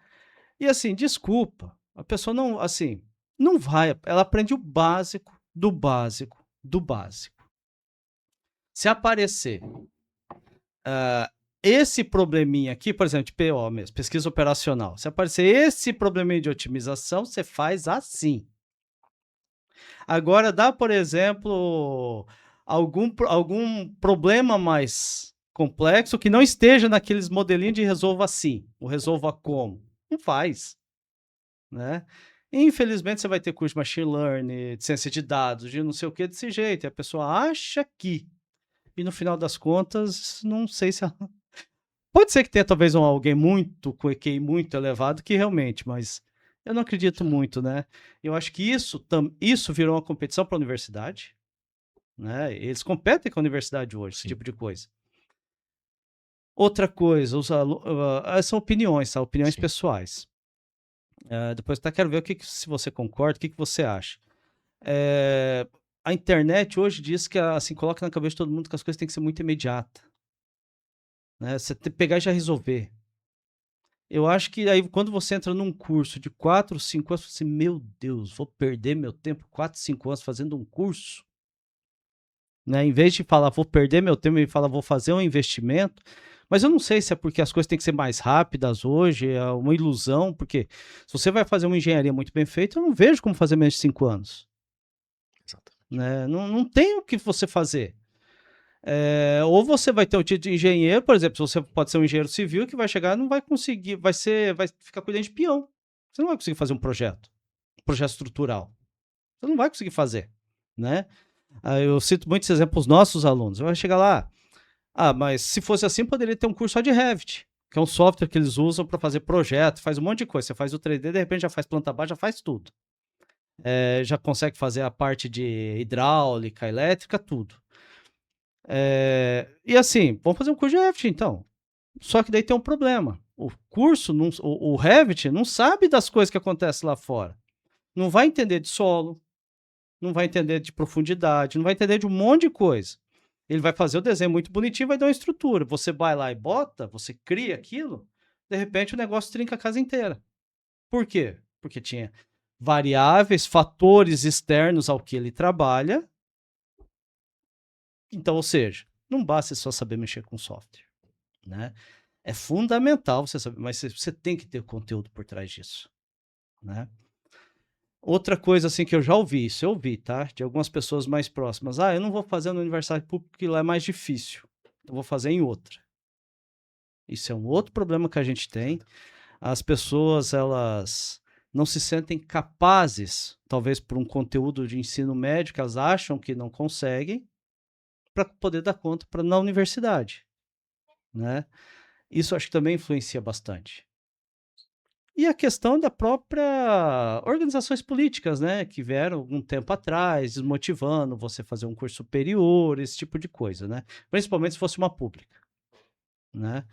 e assim, desculpa, a pessoa não, assim, não vai, ela aprende o básico do básico do básico. Se aparecer esse probleminha aqui, por exemplo, de PO mesmo, pesquisa operacional, se aparecer esse probleminha de otimização, você faz assim. Agora dá, por exemplo, algum problema mais complexo que não esteja naqueles modelinhos de resolva assim, o resolva como. Não faz, né? Infelizmente, você vai ter curso de machine learning, de ciência de dados, de não sei o que, desse jeito. E a pessoa acha que. E no final das contas, não sei se ela. Pode ser que tenha talvez alguém muito, com EQI muito elevado, que realmente, mas eu não acredito Certo. muito, né? Eu acho que isso virou uma competição para a universidade, né? Eles competem com a universidade hoje, esse Sim, tipo de coisa. Outra coisa, são opiniões, tá? Opiniões sim. pessoais. Depois até quero ver se você concorda, o que você acha. Eh, a internet hoje diz que, assim, coloca na cabeça de todo mundo que as coisas têm que ser muito imediata, né? Você tem que pegar e já resolver. Eu acho que aí quando você entra num curso de 4, 5 anos, você fala assim: "Meu Deus, vou perder meu tempo 4, 5 anos fazendo um curso", né, em vez de falar: "Vou perder meu tempo", e falar: "Vou fazer um investimento", mas eu não sei se é porque as coisas têm que ser mais rápidas hoje, é uma ilusão, porque se você vai fazer uma engenharia muito bem feita, eu não vejo como fazer menos de 5 anos, Exatamente. né, não tem o que você fazer. Ou você vai ter o título de engenheiro, por exemplo, você pode ser um engenheiro civil que vai chegar e não vai conseguir, vai ficar cuidando de peão. Você não vai conseguir fazer um projeto estrutural. Você não vai conseguir fazer, né? Eu cito muitos exemplos nossos alunos. Vai chegar lá, mas se fosse assim, poderia ter um curso só de Revit, que é um software que eles usam para fazer projeto, faz um monte de coisa. Você faz o 3D, de repente já faz planta baixa, já faz tudo. Já consegue fazer a parte de hidráulica, elétrica, tudo. E assim, vamos fazer um curso de Revit, então. Só que daí tem um problema. O curso, o Revit, não sabe das coisas que acontecem lá fora. Não vai entender de solo, não vai entender de profundidade, não vai entender de um monte de coisa. Ele vai fazer o desenho muito bonitinho, vai dar uma estrutura. Você vai lá e bota, você cria aquilo, de repente o negócio trinca a casa inteira. Por quê? Porque tinha variáveis, fatores externos ao que ele trabalha. Então, ou seja, não basta só saber mexer com software, né? É fundamental você saber, mas você tem que ter conteúdo por trás disso, né? Outra coisa, assim, que eu já ouvi, isso eu ouvi, tá, de algumas pessoas mais próximas: "Ah, eu não vou fazer na universidade pública porque lá é mais difícil, eu vou fazer em outra". Isso é um outro problema que a gente tem. As pessoas, elas não se sentem capazes, talvez por um conteúdo de ensino médio que elas acham que não conseguem, para poder dar conta na universidade, né. Isso acho que também influencia bastante. E a questão da própria organizações políticas, né, que vieram algum tempo atrás, desmotivando você fazer um curso superior, esse tipo de coisa, né, principalmente se fosse uma pública, né.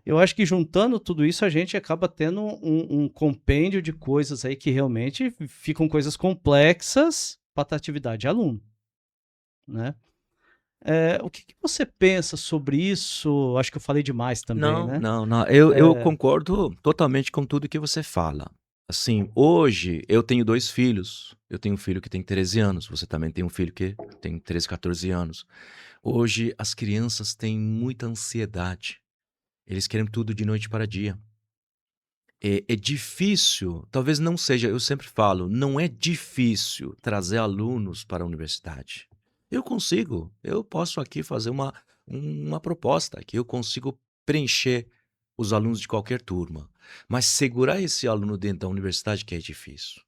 Eu acho que juntando tudo isso, a gente acaba tendo um compêndio de coisas aí que realmente ficam coisas complexas para a atividade de aluno, né. O que que você pensa sobre isso? Acho que eu falei demais também, Não, né. não, não. Eu Eh concordo totalmente com tudo que você fala. Assim, hoje eu tenho 2 filhos. Eu tenho um filho que tem 13 anos, você também tem um filho que tem 13, 14 anos. Hoje as crianças têm muita ansiedade. Eles querem tudo de noite para dia. É difícil, talvez não seja, eu sempre falo, não é difícil trazer alunos para a universidade. Eu consigo, eu posso aqui fazer uma proposta que eu consigo preencher os alunos de qualquer turma, mas segurar esse aluno dentro da universidade que é difícil.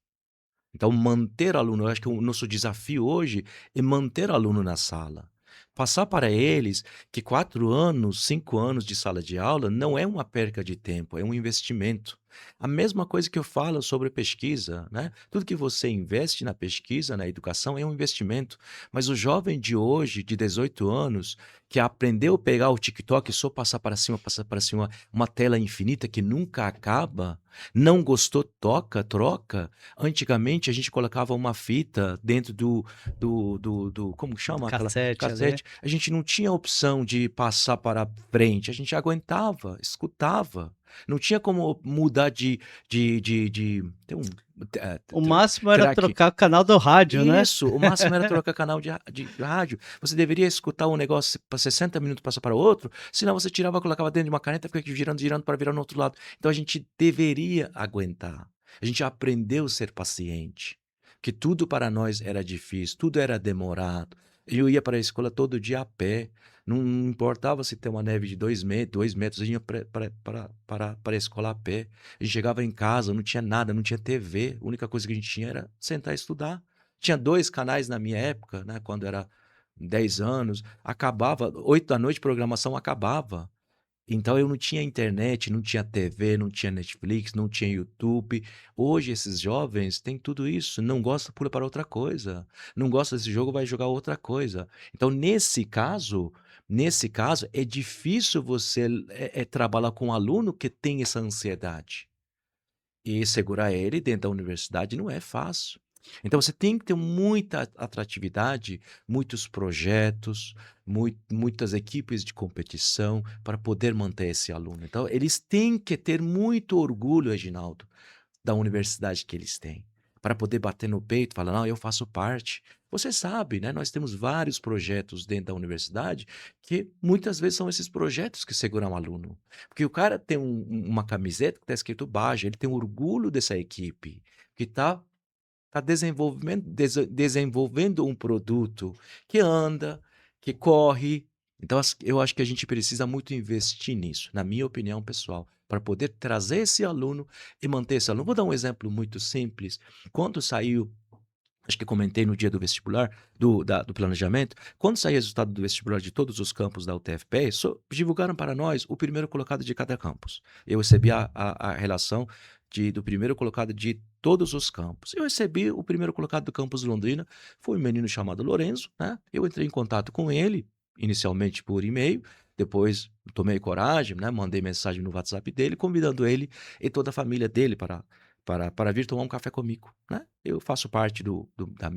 Então, manter aluno, eu acho que o nosso desafio hoje é manter aluno na sala. Passar para eles que 4 anos, 5 anos de sala de aula não é uma perca de tempo, é um investimento. A mesma coisa que eu falo sobre pesquisa, né? Tudo que você investe na pesquisa, na educação, é um investimento. Mas o jovem de hoje, de 18 anos, que aprendeu a pegar o TikTok e só passar para cima, uma tela infinita que nunca acaba, não gostou, toca, troca. Antigamente a gente colocava uma fita dentro do como que chama aquela Cassete ali. cassete, a gente não tinha opção de passar para frente, a gente aguentava, escutava. Não tinha como mudar de tem um O máximo era track. trocar o canal do rádio, né. Isso, o máximo era trocar canal de rádio. Você deveria escutar um negócio para 60 minutos, passar para outro, senão você tirava, colocava dentro de uma caneta, ficava aqui girando, girando para virar no outro lado. Então a gente deveria aguentar. A gente aprendeu a ser paciente, que tudo para nós era difícil, tudo era demorado. Eu ia para a escola todo dia a pé, não importava se tem uma neve de 2 metros, eu ia para a escola a pé. A gente chegava em casa, não tinha nada, não tinha TV, a única coisa que a gente tinha era sentar e estudar. Tinha 2 canais na minha época, né, quando era 10 anos, acabava 20h, programação acabava. Então eu não tinha internet, não tinha TV, não tinha Netflix, não tinha YouTube. Hoje esses jovens têm tudo isso, não gosta, pula para outra coisa. Não gosta desse jogo, vai jogar outra coisa. Então nesse caso é difícil você, trabalhar com um aluno que tem essa ansiedade. E segurar ele dentro da universidade não é fácil. Então você tem que ter muita atratividade, muitos projetos, muitas equipes de competição para poder manter esse aluno. Então eles têm que ter muito orgulho, Reginaldo, da universidade que eles têm, para poder bater no peito e falar: "Não, eu faço parte". Você sabe, né, nós temos vários projetos dentro da universidade que muitas vezes são esses projetos que seguram o aluno. Porque o cara tem uma camiseta que está escrito Baja, ele tem orgulho dessa equipe, que está desenvolvendo um produto que anda, que corre. Então, eu acho que a gente precisa muito investir nisso, na minha opinião pessoal, para poder trazer esse aluno e manter esse aluno. Vou dar um exemplo muito simples. Quando saiu, acho que comentei no dia do vestibular, do planejamento, quando saiu o resultado do vestibular de todos os campos da UTFPR, divulgaram para nós o primeiro colocado de cada campus. Eu recebi a relação do primeiro colocado de todos os campos. Eu recebi o primeiro colocado do campus Londrina, foi um menino chamado Lorenzo, né? Eu entrei em contato com ele, inicialmente por e-mail, depois tomei coragem, né? Mandei mensagem no WhatsApp dele, convidando ele e toda a família dele para vir tomar um café comigo, né? Eu faço parte da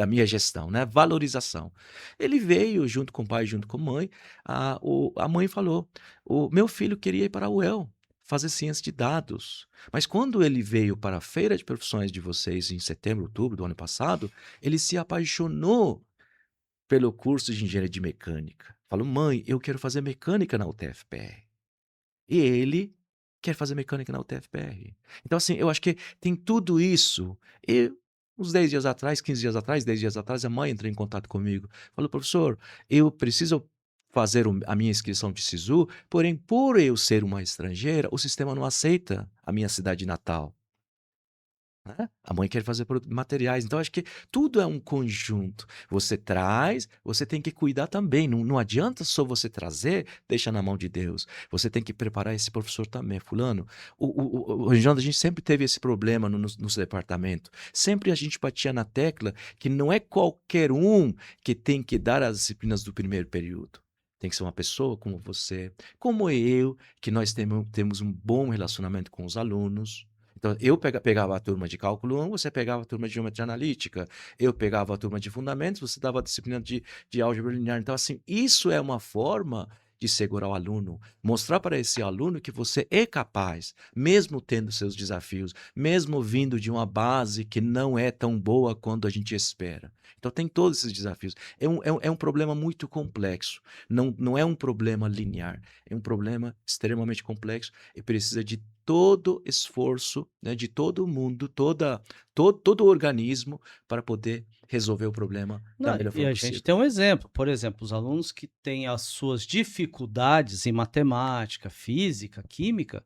minha gestão, né? Valorização. Ele veio junto com o pai, junto com a mãe. A mãe falou: o meu filho queria ir para a UEL, fazer ciência de dados. Mas quando ele veio para a feira de profissões de vocês em setembro, outubro do ano passado, ele se apaixonou pelo curso de engenharia de mecânica. Falou: mãe, eu quero fazer mecânica na UTFPR. E ele quer fazer mecânica na UTFPR. Então, assim, eu acho que tem tudo isso. E Uns 10 dias atrás, 15 dias atrás, 10 dias atrás, a mãe entrou em contato comigo. Falou: "Professor, eu preciso fazer a minha inscrição de SISU, porém, por eu ser uma estrangeira, o sistema não aceita a minha cidade natal". Né? A mãe quer fazer materiais, então acho que tudo é um conjunto. Você traz, você tem que cuidar também. Não adianta só você trazer, deixa na mão de Deus. Você tem que preparar esse professor também, fulano. O Reginaldo, a gente sempre teve esse problema no departamento. Sempre a gente batia na tecla que não é qualquer um que tem que dar as disciplinas do primeiro período. Tem que ser uma pessoa como você, como eu, que nós temos um bom relacionamento com os alunos. Então, eu pegava a turma de cálculo 1, você pegava a turma de geometria analítica, eu pegava a turma de fundamentos, você dava a disciplina de álgebra linear. Então, assim, isso é uma forma de segurar o aluno, mostrar para esse aluno que você é capaz, mesmo tendo seus desafios, mesmo vindo de uma base que não é tão boa quanto a gente espera. Então, tem todos esses desafios. É um problema muito complexo, não é um problema linear, é um problema extremamente complexo e precisa de todo esforço, né, de todo mundo, todo o organismo para poder resolver o problema da Não, melhor e forma a gente possível. tem um exemplo, por exemplo, os alunos que têm as suas dificuldades em matemática, física, química,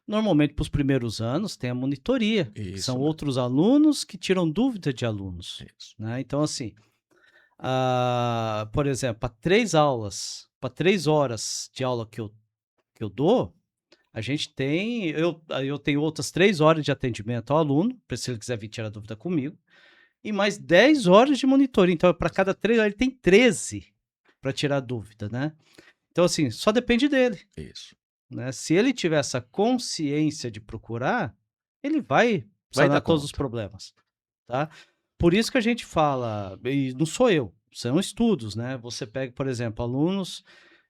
normalmente para os primeiros anos tem a monitoria, que Isso são mesmo, outros alunos que tiram dúvida de alunos, isso. né. Então assim, por exemplo, para 3 horas de aula que eu dou, a gente tem eu tenho outras 3 horas de atendimento ao aluno, pra se ele quiser vir tirar dúvida comigo, e mais 10 horas de monitoria, então para cada 3 horas ele tem 13 para tirar dúvida, né. Então assim, só depende dele, Isso. né, se ele tiver essa consciência de procurar, ele vai Vai dar sanar todos os conta. problemas, tá. Por isso que a gente fala, e não sou eu, são estudos, né, você pega, por exemplo, alunos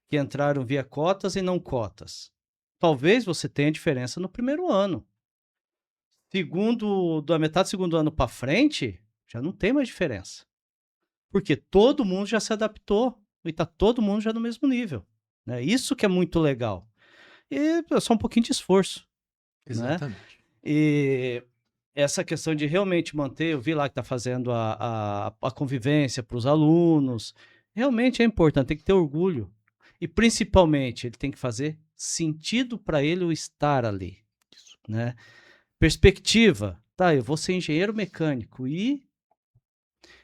que entraram via cotas e não cotas. Talvez você tenha diferença no primeiro ano. Da metade do segundo ano para frente, já não tem mais diferença. Porque todo mundo já se adaptou e está todo mundo já no mesmo nível, né? Isso que é muito legal. E é só um pouquinho de esforço, né? Exatamente. E essa questão de realmente manter, eu vi lá que está fazendo a convivência para os alunos, realmente é importante, tem que ter orgulho. E principalmente, ele tem que fazer sentido para ele o estar ali, Isso. né? Perspectiva, tá, eu vou ser engenheiro mecânico e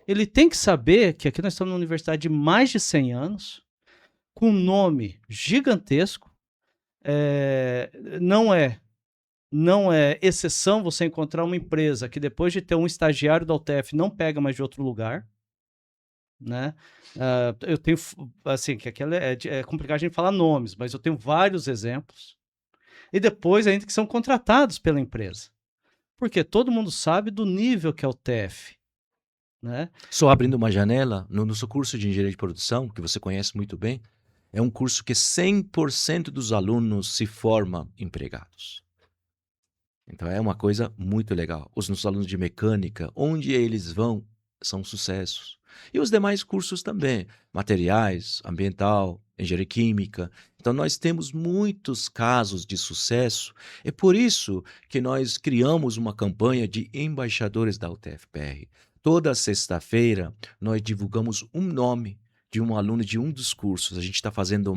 ele tem que saber que aqui nós estamos numa universidade de mais de 100 anos, com um nome gigantesco, eh, não é não é exceção você encontrar uma empresa que depois de ter um estagiário da UTF não pega mais de outro lugar, né. Eu tenho assim, que aquela é complicado a gente falar nomes, mas eu tenho vários exemplos. E depois ainda que são contratados pela empresa, porque todo mundo sabe do nível que é o TF, né. Só abrindo uma janela, no nosso curso de engenharia de produção, que você conhece muito bem, é um curso que 100% dos alunos se formam empregados. Então é uma coisa muito legal. Os nossos alunos de mecânica, onde eles vão, são sucessos. E os demais cursos também, materiais, ambiental, engenharia química. Então nós temos muitos casos de sucesso. É por isso que nós criamos uma campanha de embaixadores da UTFPR. Toda sexta-feira nós divulgamos um nome de um aluno de um dos cursos. A gente está fazendo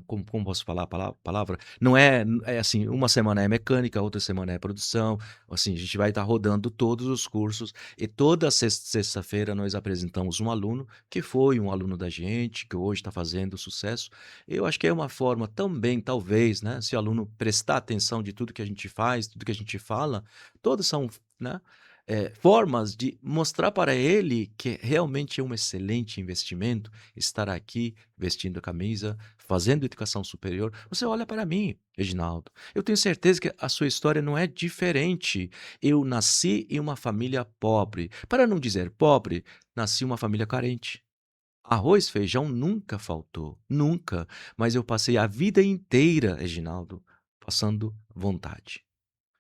como posso falar a palavra? Não é, é assim, uma semana é mecânica, outra semana é produção, assim, a gente vai estar rodando todos os cursos e toda sexta-feira nós apresentamos um aluno que foi um aluno da gente, que hoje está fazendo sucesso. Eu acho que é uma forma também, talvez, né, se o aluno prestar atenção de tudo que a gente faz, tudo que a gente fala, todos são, né, formas de mostrar para ele que realmente é um excelente investimento estar aqui vestindo a camisa, fazendo educação superior. Você olha para mim, Reginaldo. Eu tenho certeza que a sua história não é diferente. Eu nasci em uma família pobre. Para não dizer pobre, nasci em uma família carente. Arroz, feijão nunca faltou, nunca. Mas eu passei a vida inteira, Reginaldo, passando vontade.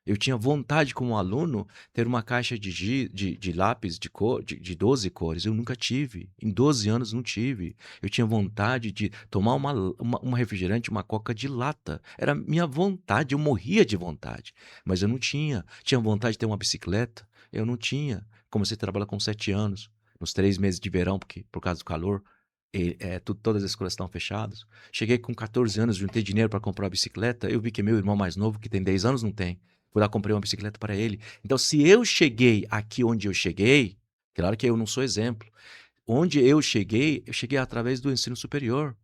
Eu tinha vontade, como aluno, ter uma caixa de lápis de 12 cores. Eu nunca tive. Em 12 anos não tive. Eu tinha vontade de tomar uma refrigerante, uma coca de lata. Era minha vontade, eu morria de vontade. Mas eu não tinha. Tinha vontade de ter uma bicicleta. Eu não tinha. Comecei a trabalhar com 7 anos, nos 3 meses de verão, porque por causa do calor, todas as escolas estão fechadas. Cheguei com 14 anos, juntei dinheiro para comprar uma bicicleta, eu vi que meu irmão mais novo, que tem 10 anos, não tem. Fui lá, comprei uma bicicleta para ele. Então, se eu cheguei aqui onde eu cheguei, claro que eu não sou exemplo. Onde eu cheguei através do ensino superior.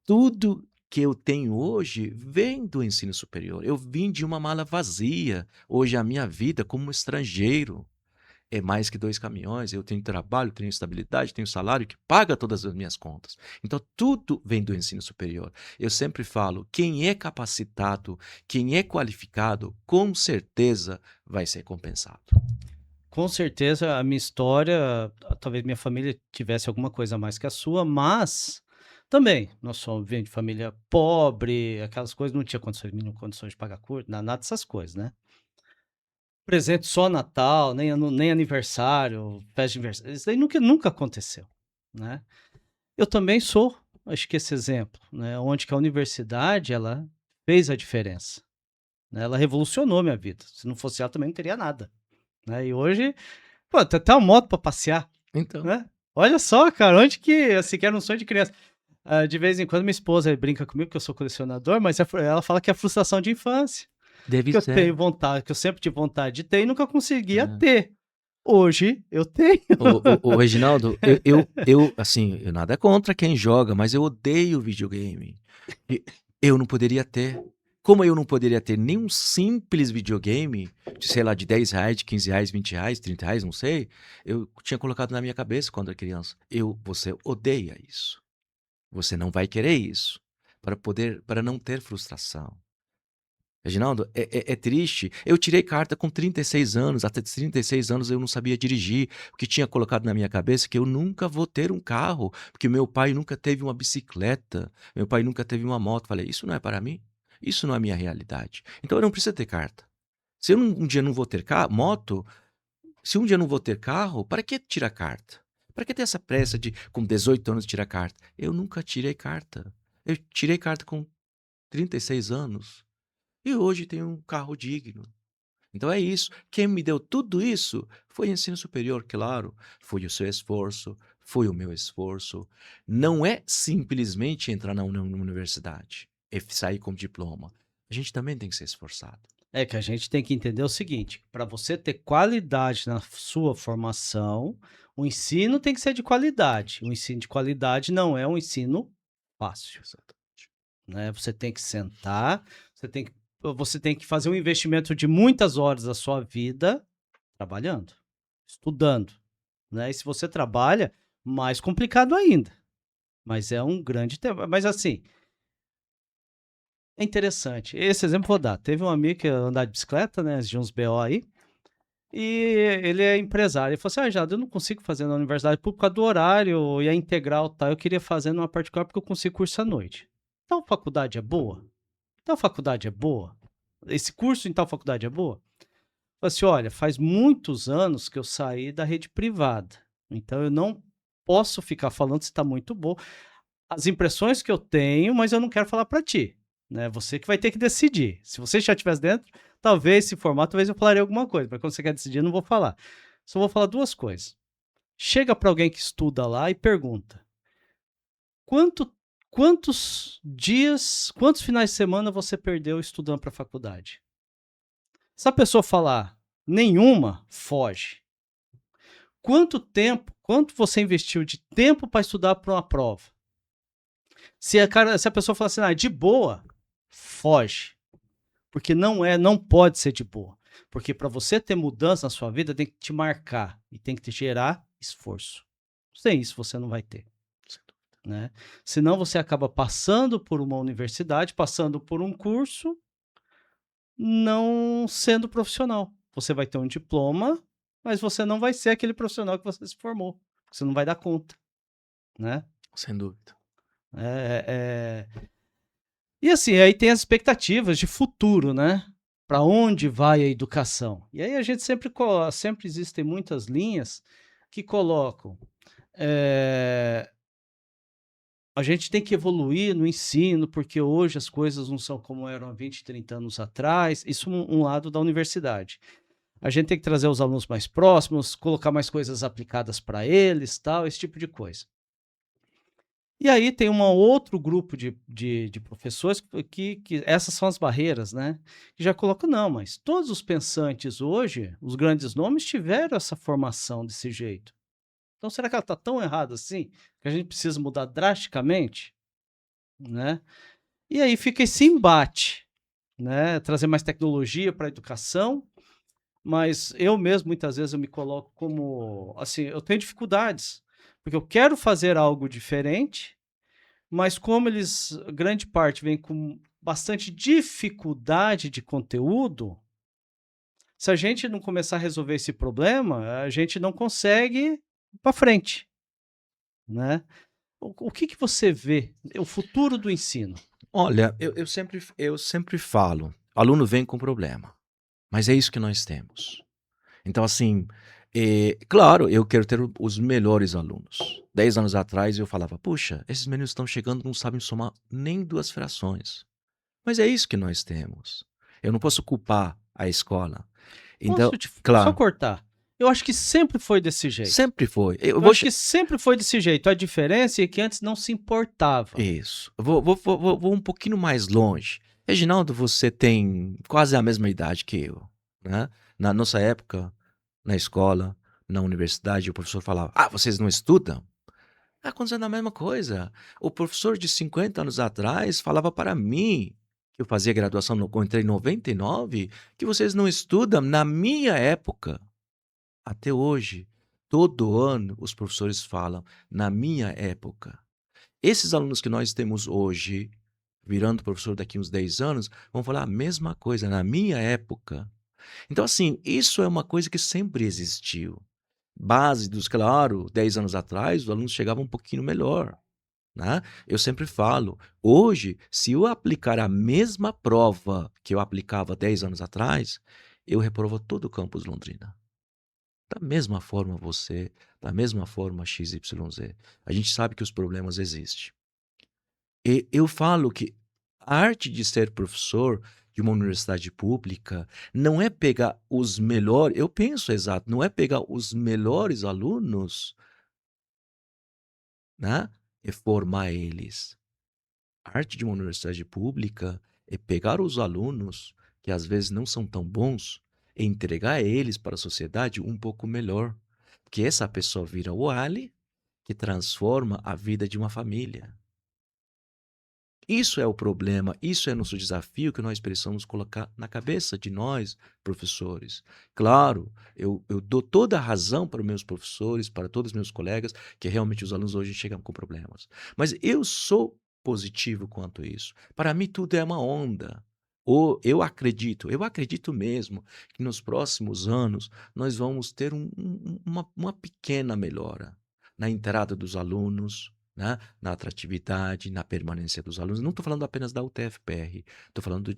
Tudo que eu tenho hoje vem do ensino superior. Eu vim de uma mala vazia. Hoje a minha vida como estrangeiro é mais que 2 caminhões. Eu tenho trabalho, tenho estabilidade, tenho salário que paga todas as minhas contas. Então tudo vem do ensino superior. Eu sempre falo, quem é capacitado, quem é qualificado, com certeza vai ser compensado. Com certeza a minha história, talvez minha família tivesse alguma coisa a mais que a sua, mas também nós somos vem de família pobre, aquelas coisas, não tinha condições, mínimo condições de pagar curso, nada dessas coisas, né. Presente só Natal, nem aniversário, festa de aniversário, isso aí nunca aconteceu, né. Eu também sou, acho que esse exemplo, né, onde que a universidade ela fez a diferença, né, ela revolucionou minha vida, se não fosse ela também não teria nada, né, e hoje, pô, tem até uma moto para passear, Então, né. Olha só, cara, onde que assim, que era um sonho de criança. De vez em quando minha esposa brinca comigo que eu sou colecionador, mas ela fala que é frustração de infância, deve que eu ser. tenho vontade, que eu sempre tive vontade de ter e nunca conseguia É. ter. Hoje eu tenho. O Reginaldo, eu, assim, eu nada contra quem joga, mas eu odeio videogame. E eu não poderia ter. Como eu não poderia ter nem um simples videogame, de, sei lá, de R$ 10, de R$ 15, R$ 20, R$ 30, não sei, eu tinha colocado na minha cabeça quando era criança. Você odeia isso. Você não vai querer isso. Para não ter frustração. Reginaldo, é triste. Eu tirei carta com 36 anos, até 36 anos eu não sabia dirigir, porque tinha colocado na minha cabeça que eu nunca vou ter um carro, porque meu pai nunca teve uma bicicleta, meu pai nunca teve uma moto. Falei, isso não é para mim, isso não é a minha realidade. Então eu não preciso ter carta. Se eu um dia não vou ter moto, se um dia não vou ter carro, para que tirar carta? Para que ter essa pressa de, com 18 anos, tirar carta? Eu nunca tirei carta. Eu tirei carta com 36 anos. E hoje tenho um carro digno. Então é isso. Quem me deu tudo isso foi o ensino superior, claro. Foi o seu esforço, foi o meu esforço. Não é simplesmente entrar na universidade e sair com diploma. A gente também tem que ser esforçado. É que a gente tem que entender o seguinte, para você ter qualidade na sua formação, o ensino tem que ser de qualidade. O ensino de qualidade não é um ensino fácil, Exatamente. né, você tem que sentar, você tem que fazer um investimento de muitas horas da sua vida trabalhando, estudando, né, e se você trabalha, mais complicado ainda, mas é um grande tema. Mas assim, é interessante, esse exemplo vou dar, teve um amigo que ia andar de bicicleta, né, de uns BO aí, e ele é empresário, ele falou assim: "Ah, Jado, eu não consigo fazer na universidade pública do horário e a integral tal, eu queria fazer numa particular porque eu consigo curso à noite". Tal faculdade é boa? Tal faculdade é boa? Esse curso em tal faculdade é boa? Falei assim: "Olha, faz muitos anos que eu saí da rede privada, então eu não posso ficar falando se está muito bom. As impressões que eu tenho, mas eu não quero falar para ti, né, você que vai ter que decidir. Se você já estivesse dentro, talvez se formar, talvez eu falaria alguma coisa, mas quando você quer decidir, eu não vou falar. Só vou falar 2 coisas. Chega para alguém que estuda lá e pergunta: "Quanto quantos finais de semana você perdeu estudando para a faculdade?". Se a pessoa falar: "Nenhuma", foge. Quanto você investiu de tempo para estudar para uma prova? Se a pessoa falar assim: "Ah, de boa", foge, porque não pode ser de boa, porque para você ter mudança na sua vida tem que te marcar e tem que te gerar esforço. Sem isso você não vai ter, né. Senão você acaba passando por uma universidade, passando por um curso, não sendo profissional. Você vai ter um diploma, mas você não vai ser aquele profissional que você se formou, você não vai dar conta, né. Sem dúvida. E assim, aí tem as expectativas de futuro, né? Para onde vai a educação? E aí a gente sempre existem muitas linhas que colocam, eh, a gente tem que evoluir no ensino, porque hoje as coisas não são como eram há 20, 30 anos atrás, isso um lado da universidade. A gente tem que trazer os alunos mais próximos, colocar mais coisas aplicadas para eles, tal, esse tipo de coisa. E aí tem um outro grupo de professores que essas são as barreiras, né, que já colocam: "Não, mas todos os pensantes hoje, os grandes nomes tiveram essa formação desse jeito. Então será que ela está tão errada assim, que a gente precisa mudar drasticamente?", né. E aí fica esse embate, né, trazer mais tecnologia para a educação, mas eu mesmo muitas vezes eu me coloco como, assim, eu tenho dificuldades, porque eu quero fazer algo diferente, mas como eles grande parte vem com bastante dificuldade de conteúdo, se a gente não começar a resolver esse problema, a gente não consegue ir pra frente, né. O que que você vê, o futuro do ensino? Olha, eu sempre falo, aluno vem com problema, mas é isso que nós temos. Então assim, claro, eu quero ter os melhores alunos. 10 anos atrás eu falava: "Puxa, esses meninos estão chegando, não sabem somar nem 2 frações". Mas é isso que nós temos. Eu não posso culpar a escola. Então Posso te só claro, cortar? Eu acho que sempre foi desse jeito. sempre foi. Eu Eu vou acho che que sempre foi desse jeito, a diferença é que antes não se importava. Isso. Vou um pouquinho mais longe. Reginaldo, você tem quase a mesma idade que eu, né. Na nossa época, na escola, na universidade, o professor falava: "Ah, vocês não estudam?" Tá acontecendo a mesma coisa. O professor de 50 anos atrás falava para mim, que eu fazia graduação no eu entrei em 99, que vocês não estudam na minha época. Até hoje, todo ano os professores falam: "Na minha época". Esses alunos que nós temos hoje, virando professor daqui uns 10 anos, vão falar a mesma coisa: "Na minha época". Então, assim, isso é uma coisa que sempre existiu. Base dos claro, 10 anos atrás, os alunos chegavam um pouquinho melhor, né. Eu sempre falo, hoje, se eu aplicar a mesma prova que eu aplicava 10 anos atrás, eu reprovo todo o campus Londrina. Da mesma forma você, da mesma forma XYZ. A gente sabe que os problemas existem. E eu falo que a arte de ser professor de uma universidade pública não é pegar os melhores, eu penso exato, não é pegar os melhores alunos, né, e formar eles. A arte de uma universidade pública é pegar os alunos que às vezes não são tão bons e entregar eles para a sociedade um pouco melhor, porque essa pessoa vira o Ali que transforma a vida de uma família. Isso é o problema, isso é nosso desafio que nós precisamos colocar na cabeça de nós, professores. Claro, eu dou toda a razão para os meus professores, para todos os meus colegas, que realmente os alunos hoje chegam com problemas. Mas eu sou positivo quanto a isso. Para mim, tudo é uma onda. Ou eu acredito mesmo que nos próximos anos nós vamos ter uma pequena melhora na entrada dos alunos, né? Na atratividade, na permanência dos alunos. Não estou falando apenas da UTF-PR, estou falando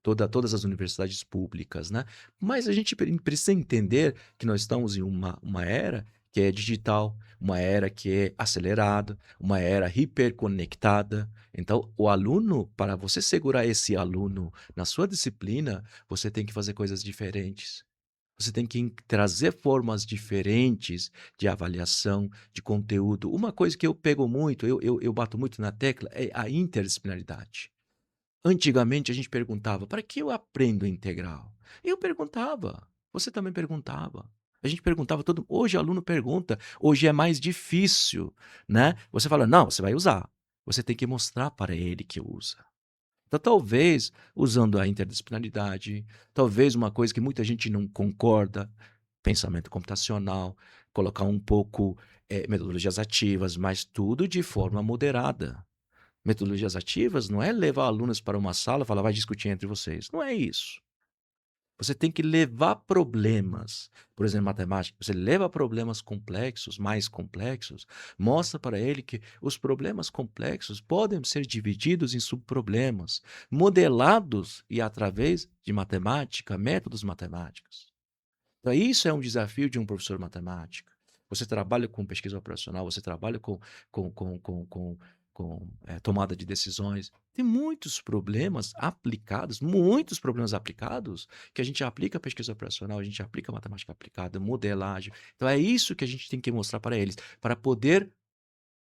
todas as universidades públicas, né? Mas a gente precisa entender que nós estamos em uma era que é digital, uma era que é acelerada, uma era hiperconectada. Então, o aluno, para você segurar esse aluno na sua disciplina, você tem que fazer coisas diferentes. Você tem que trazer formas diferentes de avaliação, de conteúdo. Uma coisa que eu pego muito, eu bato muito na tecla, é a interdisciplinaridade. Antigamente a gente perguntava: "Para que eu aprendo integral?" Eu perguntava, você também perguntava. A gente perguntava todo hoje o aluno pergunta, hoje é mais difícil, né. Você fala: "Não, você vai usar". Você tem que mostrar para ele que usa. Então, talvez, usando a interdisciplinaridade, talvez uma coisa que muita gente não concorda, pensamento computacional, colocar um pouco, metodologias ativas, mas tudo de forma moderada. Metodologias ativas não é levar alunos para uma sala e falar: "Vai discutir entre vocês", não é isso. Você tem que levar problemas, por exemplo, matemática, você leva problemas complexos, mais complexos, mostra para ele que os problemas complexos podem ser divididos em subproblemas, modelados e através de matemática, métodos matemáticos. Então, isso é um desafio de um professor de matemática. Você trabalha com pesquisa operacional, você trabalha com com tomada de decisões. Tem muitos problemas aplicados, que a gente aplica a pesquisa operacional, a gente aplica a matemática aplicada, modelagem. Então é isso que a gente tem que mostrar para eles, para poder,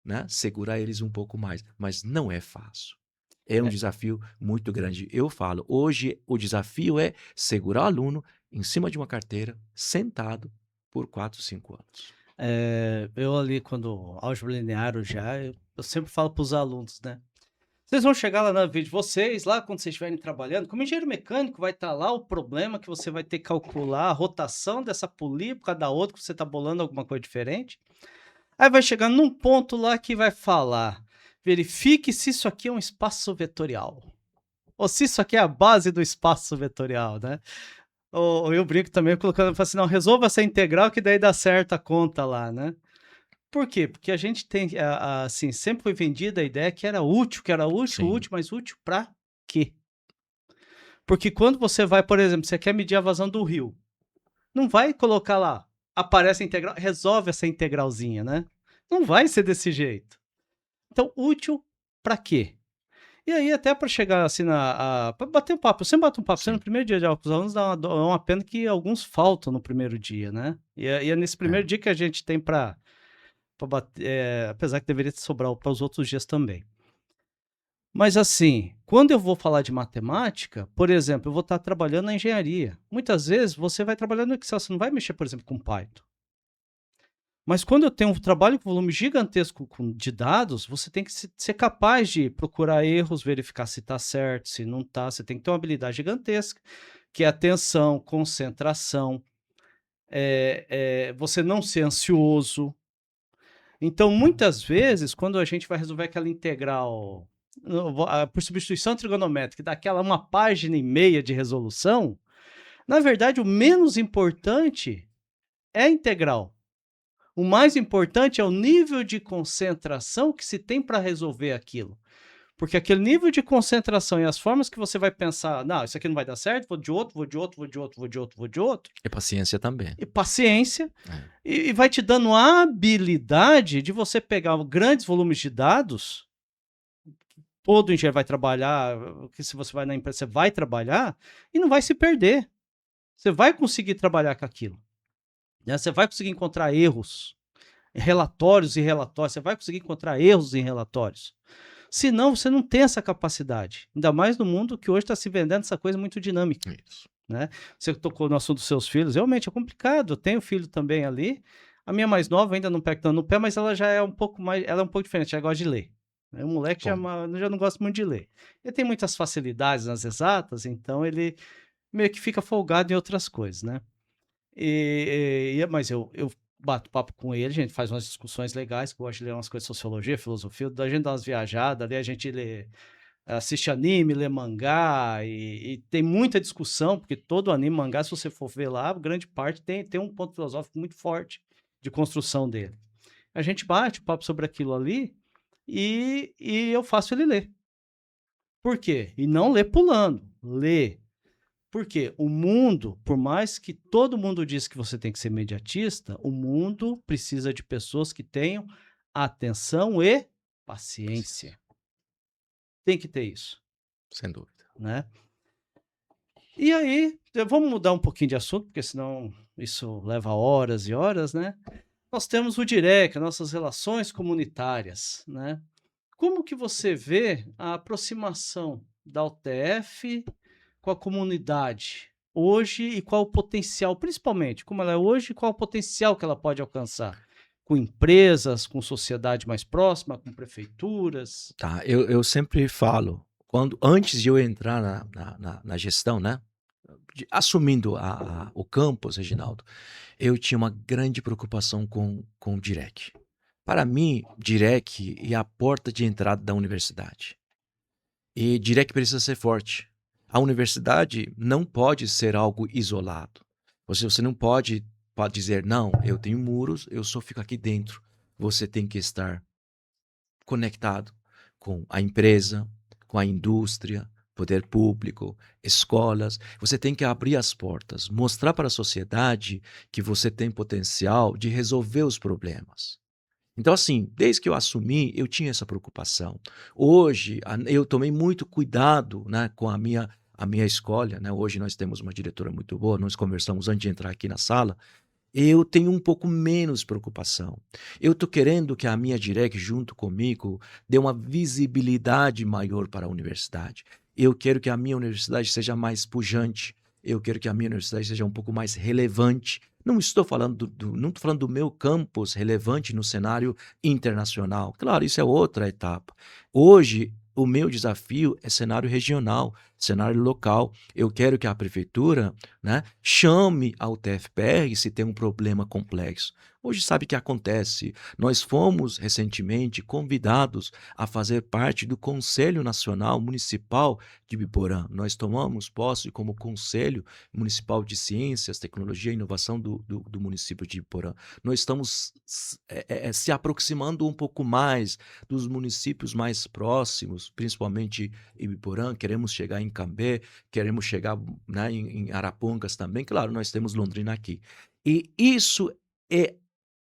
né, segurar eles um pouco mais. Mas não é fácil. É um É, desafio muito grande. Eu falo, hoje o desafio é segurar o aluno em cima de uma carteira, sentado, por 4, 5 anos. eu ali quando álgebra linear eu sempre falo para os alunos, né? Vocês vão chegar lá na vida de vocês, lá quando vocês estiverem trabalhando, como engenheiro mecânico vai estar lá o problema que você vai ter que calcular a rotação dessa polia por causa da outra, que você está bolando alguma coisa diferente. Aí vai chegar num ponto lá que vai falar: verifique se isso aqui é um espaço vetorial. Ou se isso aqui é a base do espaço vetorial, né? Ou eu brinco também colocando, falo assim, não, resolva essa integral que daí dá certo a conta lá, né? Por quê? Porque a gente tem, assim, sempre foi vendida a ideia que era útil, Sim, útil, mas útil para quê? Porque quando você vai, por exemplo, você quer medir a vazão do rio, não vai colocar lá, aparece a integral, resolve essa integralzinha, né? Não vai ser desse jeito. Então, útil para quê? E aí, até para chegar assim pra bater um papo, eu sempre bato um papo, você no sim. primeiro dia de aula com os alunos, é uma pena que alguns faltam no primeiro dia, né? E é nesse É. primeiro dia que a gente tem para bater, apesar que deveria sobrar para os outros dias também. Mas assim, quando eu vou falar de matemática, por exemplo, eu vou estar trabalhando na engenharia. Muitas vezes você vai trabalhar no Excel, você não vai mexer, por exemplo, com Python. Mas quando eu tenho um trabalho com volume gigantesco de dados, você tem que ser capaz de procurar erros, verificar se está certo, se não está. Você tem que ter uma habilidade gigantesca, que é atenção, concentração, você não ser ansioso. Então, muitas vezes, quando a gente vai resolver aquela integral por substituição trigonométrica, que dá aquela 1,5 páginas de resolução, na verdade, o menos importante é a integral. O mais importante é o nível de concentração que se tem para resolver aquilo. Porque aquele nível de concentração e as formas que você vai pensar, não, isso aqui não vai dar certo, vou de outro, vou de outro, vou de outro, vou de outro, vou de outro, E paciência também. e paciência, É. e vai te dando a habilidade de você pegar grandes volumes de dados, todo engenheiro vai trabalhar, que se você vai na empresa, você vai trabalhar, e não vai se perder. Você vai conseguir trabalhar com aquilo, né? Você vai conseguir encontrar erros, relatórios e relatórios, você vai conseguir encontrar erros em relatórios. Senão, você não tem essa capacidade. Ainda mais no mundo que hoje está se vendendo essa coisa muito dinâmica, Isso. né? Você tocou no assunto dos seus filhos, realmente é complicado. Eu tenho filho também ali. A minha mais nova ainda não pega tanto no pé, mas ela já é um pouco mais, ela é um pouco diferente, ela gosta de ler. O moleque Bom, já não gosta muito de ler. Ele tem muitas facilidades nas exatas, então ele meio que fica folgado em outras coisas, né? Mas eu bato papo com ele, a gente faz umas discussões legais, que eu gosto de ler umas coisas de sociologia, filosofia, da gente dá umas viajadas, ali a gente assiste anime, lê mangá, e tem muita discussão, porque todo anime, mangá, se você for ver lá, grande parte tem um ponto filosófico muito forte de construção dele. A gente bate papo sobre aquilo ali e eu faço ele ler. Por quê? E não ler pulando, ler. Porque o mundo, por mais que todo mundo diz que você tem que ser imediatista, o mundo precisa de pessoas que tenham atenção e paciência. paciência. Tem que ter isso, Sem dúvida. né? E aí, vamos mudar um pouquinho de assunto, porque senão isso leva horas e horas, né? Nós temos o DIREC, nossas relações comunitárias, né? Como que você vê a aproximação da UTF com a comunidade hoje e qual o potencial, principalmente como ela é hoje, qual o potencial que ela pode alcançar com empresas, com sociedade mais próxima, com prefeituras? Tá, eu sempre falo, antes de eu entrar na gestão, né, assumindo o campus, Reginaldo, eu tinha uma grande preocupação com o DIREC. Para mim, DIREC é a porta de entrada da universidade. E DIREC precisa ser forte. A universidade não pode ser algo isolado. Você não pode dizer, não, eu tenho muros, eu só fico aqui dentro. Você tem que estar conectado com a empresa, com a indústria, poder público, escolas. Você tem que abrir as portas, mostrar para a sociedade que você tem potencial de resolver os problemas. Então, assim, desde que eu assumi, eu tinha essa preocupação. Hoje, eu tomei muito cuidado, né, com a minha escolha, né? Hoje nós temos uma diretora muito boa, nós conversamos antes de entrar aqui na sala. Eu tenho um pouco menos preocupação. Eu estou querendo que a minha direc, junto comigo, dê uma visibilidade maior para a universidade. Eu quero que a minha universidade seja mais pujante. Eu quero que a minha universidade seja um pouco mais relevante. Não estou falando não estou falando do meu campus relevante no cenário internacional. Claro, isso é outra etapa. Hoje, o meu desafio é cenário regional, cenário local. Eu quero que a prefeitura, né, chame ao TFPR se tem um problema complexo. Hoje sabe o que acontece? Nós fomos recentemente convidados a fazer parte do Conselho Nacional Municipal de Biporã. Nós tomamos posse como Conselho Municipal de Ciências, Tecnologia e Inovação do município de Biporã. Nós estamos se aproximando um pouco mais dos municípios mais próximos, principalmente Ibiporã, queremos chegar em Cambé, queremos chegar, né, em Arapongas também. Claro, nós temos Londrina aqui. E isso é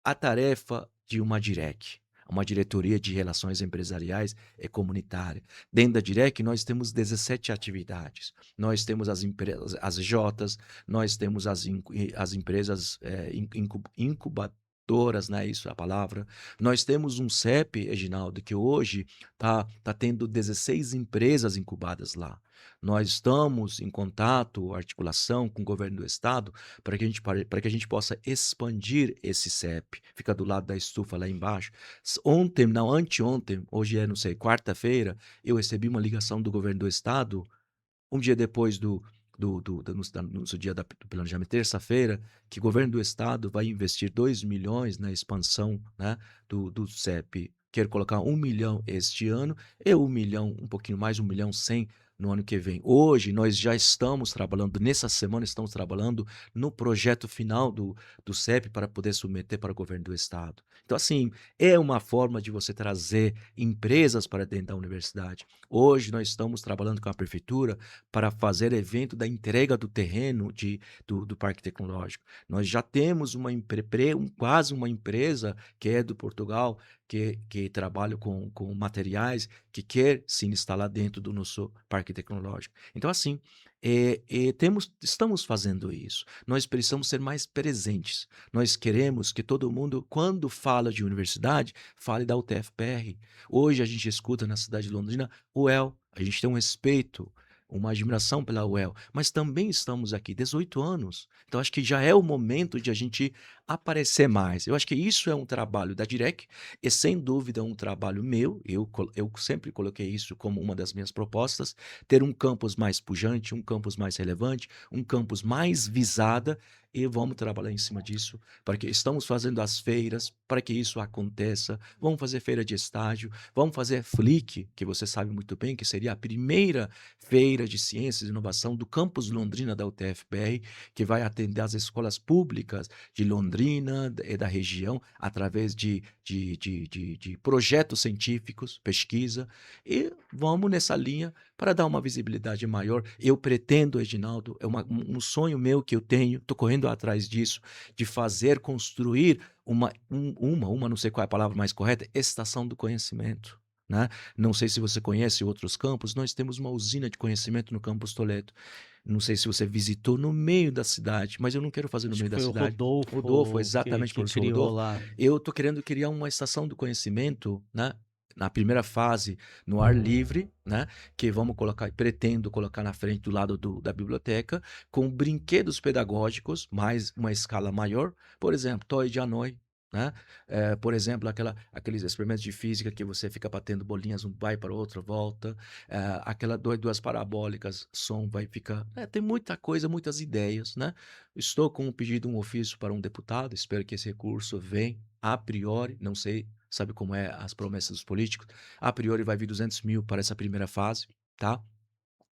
a tarefa de uma DIREC, uma diretoria de relações empresariais e comunitária. Dentro da DIREC, nós temos 17 atividades. Nós temos as empresas, as Jotas, nós temos as empresas incubadoras, né? Isso é a palavra. Nós temos um CEP, Reginaldo, que hoje tá tendo 16 empresas incubadas lá. Nós estamos em contato, articulação com o governo do estado para que a gente possa expandir esse CEP. Fica do lado da estufa lá embaixo. Ontem, não, anteontem, hoje é, não sei, quarta-feira, eu recebi uma ligação do governo do estado, um dia depois no dia do planejamento, terça-feira, que o governo do estado vai investir 2 milhões na expansão, né, do CEP. Quero colocar 1 milhão este ano e 1 milhão, um pouquinho mais, 1,1 milhão no ano que vem. Hoje nós já estamos trabalhando, nessa semana estamos trabalhando no projeto final do CEP para poder submeter para o governo do estado. Então, assim, é uma forma de você trazer empresas para dentro da universidade. Hoje nós estamos trabalhando com a prefeitura para fazer evento da entrega do terreno do Parque Tecnológico. Nós já temos quase uma empresa que é do Portugal, que trabalha com materiais, que quer se instalar dentro do nosso Parque Tecnológico. Então, assim, estamos fazendo isso. Nós precisamos ser mais presentes. Nós queremos que todo mundo, quando fala de universidade, fale da UTFPR. Hoje a gente escuta na cidade de Londrina UEL, a gente tem um respeito, uma admiração pela UEL, mas também estamos aqui 18 anos. Então acho que já é o momento de a gente aparecer mais. Eu acho que isso é um trabalho da DIREC e sem dúvida um trabalho meu. Eu sempre coloquei isso como uma das minhas propostas, ter um campus mais pujante, um campus mais relevante, um campus mais visada, e vamos trabalhar em cima disso, para que estamos fazendo as feiras, para que isso aconteça. Vamos fazer feira de estágio, vamos fazer FLIC, que você sabe muito bem que seria a primeira feira de ciências e inovação do campus Londrina da UTFPR, que vai atender as escolas públicas de Londrina e da região através de projetos científicos, pesquisa, e vamos nessa linha para dar uma visibilidade maior. Eu pretendo, Reginaldo, é um sonho meu que eu tenho, estou correndo atrás disso, de fazer, construir não sei qual é a palavra mais correta, estação do conhecimento. Né? Não sei se você conhece outros campos, nós temos uma usina de conhecimento no campus Toledo. Não sei se você visitou no meio da cidade, mas eu não quero fazer no Acho meio que da foi o cidade. Rodolfo, Rodolfo exatamente, que professor criou Rodolfo. lá. Eu estou querendo criar uma estação do conhecimento, né? Na primeira fase, no ar livre, né? Que pretendo colocar na frente do lado da biblioteca, com brinquedos pedagógicos, mais uma escala maior, por exemplo, Toy de Hanoi, né? Por exemplo, aqueles experimentos de física que você fica batendo bolinhas, um vai para o outro, volta, aquela duas parabólicas, som vai ficar. Tem muita coisa, muitas ideias, né? Estou com um pedido, um ofício para um deputado, espero que esse recurso venha a priori, não sei, sabe como é as promessas dos políticos, a priori vai vir 200 mil para essa primeira fase, tá?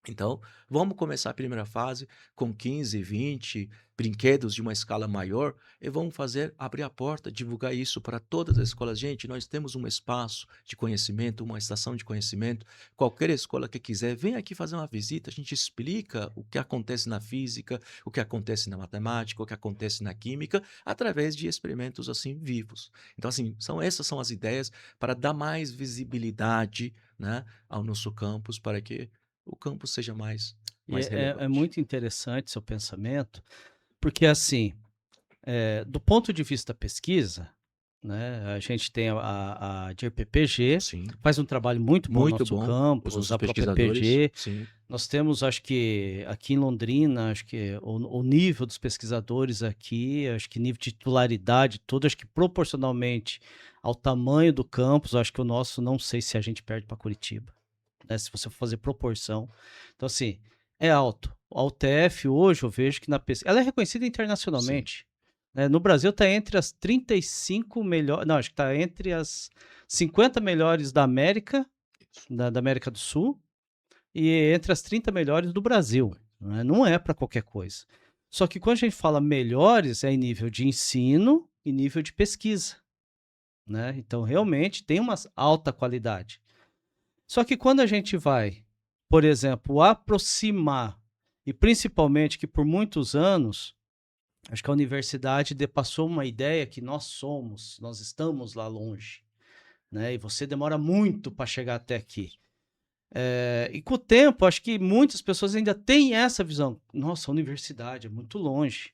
Então, vamos começar a primeira fase com 15, 20 brinquedos de uma escala maior e vamos abrir a porta, divulgar isso para todas as escolas. Gente, nós temos um espaço de conhecimento, uma estação de conhecimento. Qualquer escola que quiser, vem aqui fazer uma visita. A gente explica o que acontece na física, o que acontece na matemática, o que acontece na química, através de experimentos assim vivos. Então, assim, essas são as ideias para dar mais visibilidade, né, ao nosso campus, para que o campo seja E mais é relevante. muito interessante seu pensamento, porque assim, do ponto de vista da pesquisa, né, a gente tem a DIRPPG, Sim, faz um trabalho muito bom no muito nosso bom. Os campus, nossos a própria pesquisadores, PG. sim, Nós temos, acho que aqui em Londrina, acho que o nível dos pesquisadores aqui, acho que nível de titularidade, tudo, acho que proporcionalmente ao tamanho do campus, acho que o nosso, não sei se a gente perde para Curitiba, né, se você for fazer proporção. Então, assim, é alto. A UTF hoje eu vejo que na pesquisa, ela é reconhecida sim. internacionalmente, né? No Brasil está entre as 35 melhores, não, acho que está entre as 50 melhores da América, Isso. da América do Sul, e entre as 30 melhores do Brasil, né? Não é para qualquer coisa. Só que quando a gente fala melhores, é em nível de ensino e nível de pesquisa, né? Então, realmente tem uma alta qualidade. Só que quando a gente vai, por exemplo, aproximar, e principalmente que por muitos anos, acho que a universidade depassou uma ideia que nós estamos lá longe, né? E você demora muito para chegar até aqui. E com o tempo, acho que muitas pessoas ainda têm essa visão. Nossa, a universidade é muito longe.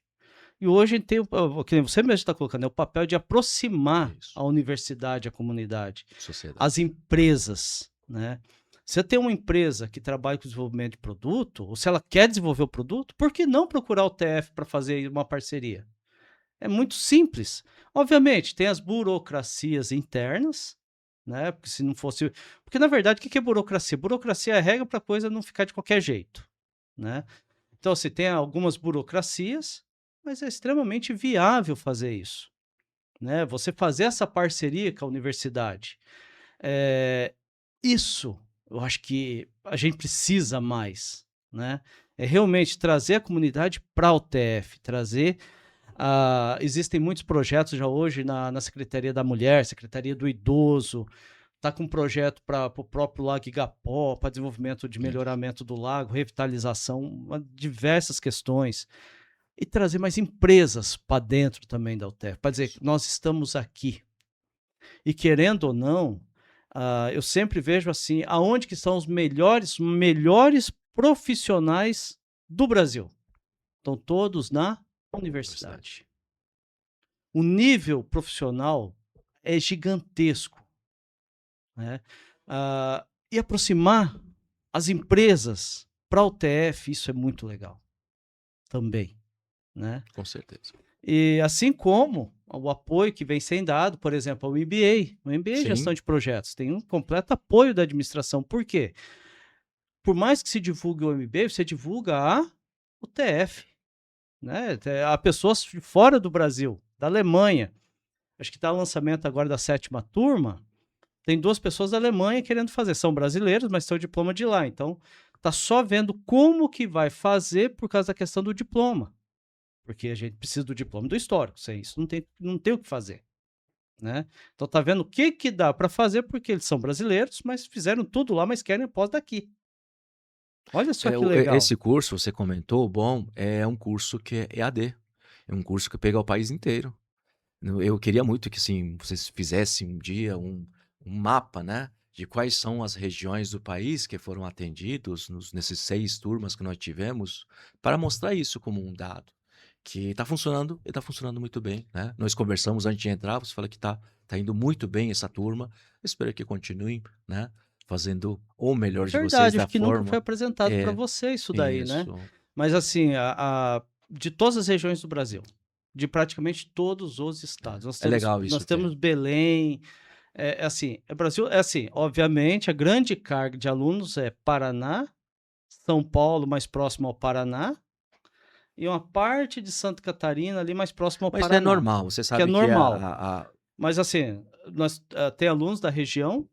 E hoje a gente tem, que nem você mesmo está colocando, é o papel de aproximar Isso, a universidade à comunidade, sociedade. as empresas, né? Você tem uma empresa que trabalha com desenvolvimento de produto, ou se ela quer desenvolver o produto, por que não procurar o TF para fazer uma parceria? É muito simples. Obviamente, tem as burocracias internas, né? Porque se não fosse. Porque, na verdade, o que é burocracia? Burocracia é regra para a coisa não ficar de qualquer jeito, né? Então, se tem algumas burocracias, mas é extremamente viável fazer isso, né? Você fazer essa parceria com a universidade. É, isso eu acho que a gente precisa mais, né? É realmente trazer a comunidade para o TF, trazer. Existem muitos projetos já hoje na Secretaria da Mulher, Secretaria do Idoso, está com um projeto para o próprio Lago Igapó, para desenvolvimento de Isso. melhoramento do lago, revitalização, diversas questões. E trazer mais empresas para dentro também da UTF, para dizer Isso. que nós estamos aqui. E querendo ou não, eu sempre vejo assim, aonde que estão os melhores profissionais do Brasil? Estão todos na Universidade. universidade. O nível profissional é gigantesco, né? E aproximar as empresas para o TF, isso é muito legal também, né? Com certeza. E assim como o apoio que vem sendo dado, por exemplo, ao MBA. O MBA é gestão Sim, de projetos tem um completo apoio da administração. Por quê? Por mais que se divulgue o MBA, você divulga o TF, né? A pessoas de fora do Brasil, da Alemanha. Acho que está o lançamento agora da 7ª turma. Tem 2 pessoas da Alemanha querendo fazer. São brasileiros, mas têm o diploma de lá. Então, tá só vendo como que vai fazer por causa da questão do diploma. Porque a gente precisa do diploma do histórico. Sem isso, não tem o que fazer, né? Então, tá vendo o que que dá para fazer, porque eles são brasileiros, mas fizeram tudo lá, mas querem pós daqui. Olha só que legal. esse curso, você comentou, bom, é um curso que é EAD. É um curso que pega o país inteiro. Eu queria muito que, assim, vocês fizessem um dia um mapa, né, de quais são as regiões do país que foram atendidos nesses 6 turmas que nós tivemos, para mostrar isso como um dado, que está funcionando e está funcionando muito bem, né. Nós conversamos antes de entrar, você fala que tá indo muito bem essa turma, espero que continuem, né, fazendo o É melhor de vocês verdade, acho da que nunca foi forma apresentado para é, você isso daí, né? isso. Mas assim, de todas as regiões do Brasil, de praticamente todos os estados, nós É temos, legal nós isso ter. temos Belém, Brasil, é assim, obviamente, a grande carga de alunos é Paraná, São Paulo, mais próximo ao Paraná, e uma parte de Santa Catarina, ali mais próximo ao Mas isso é Paraná, normal, você que é sabe que normal. a Mas assim, nós tem alunos da região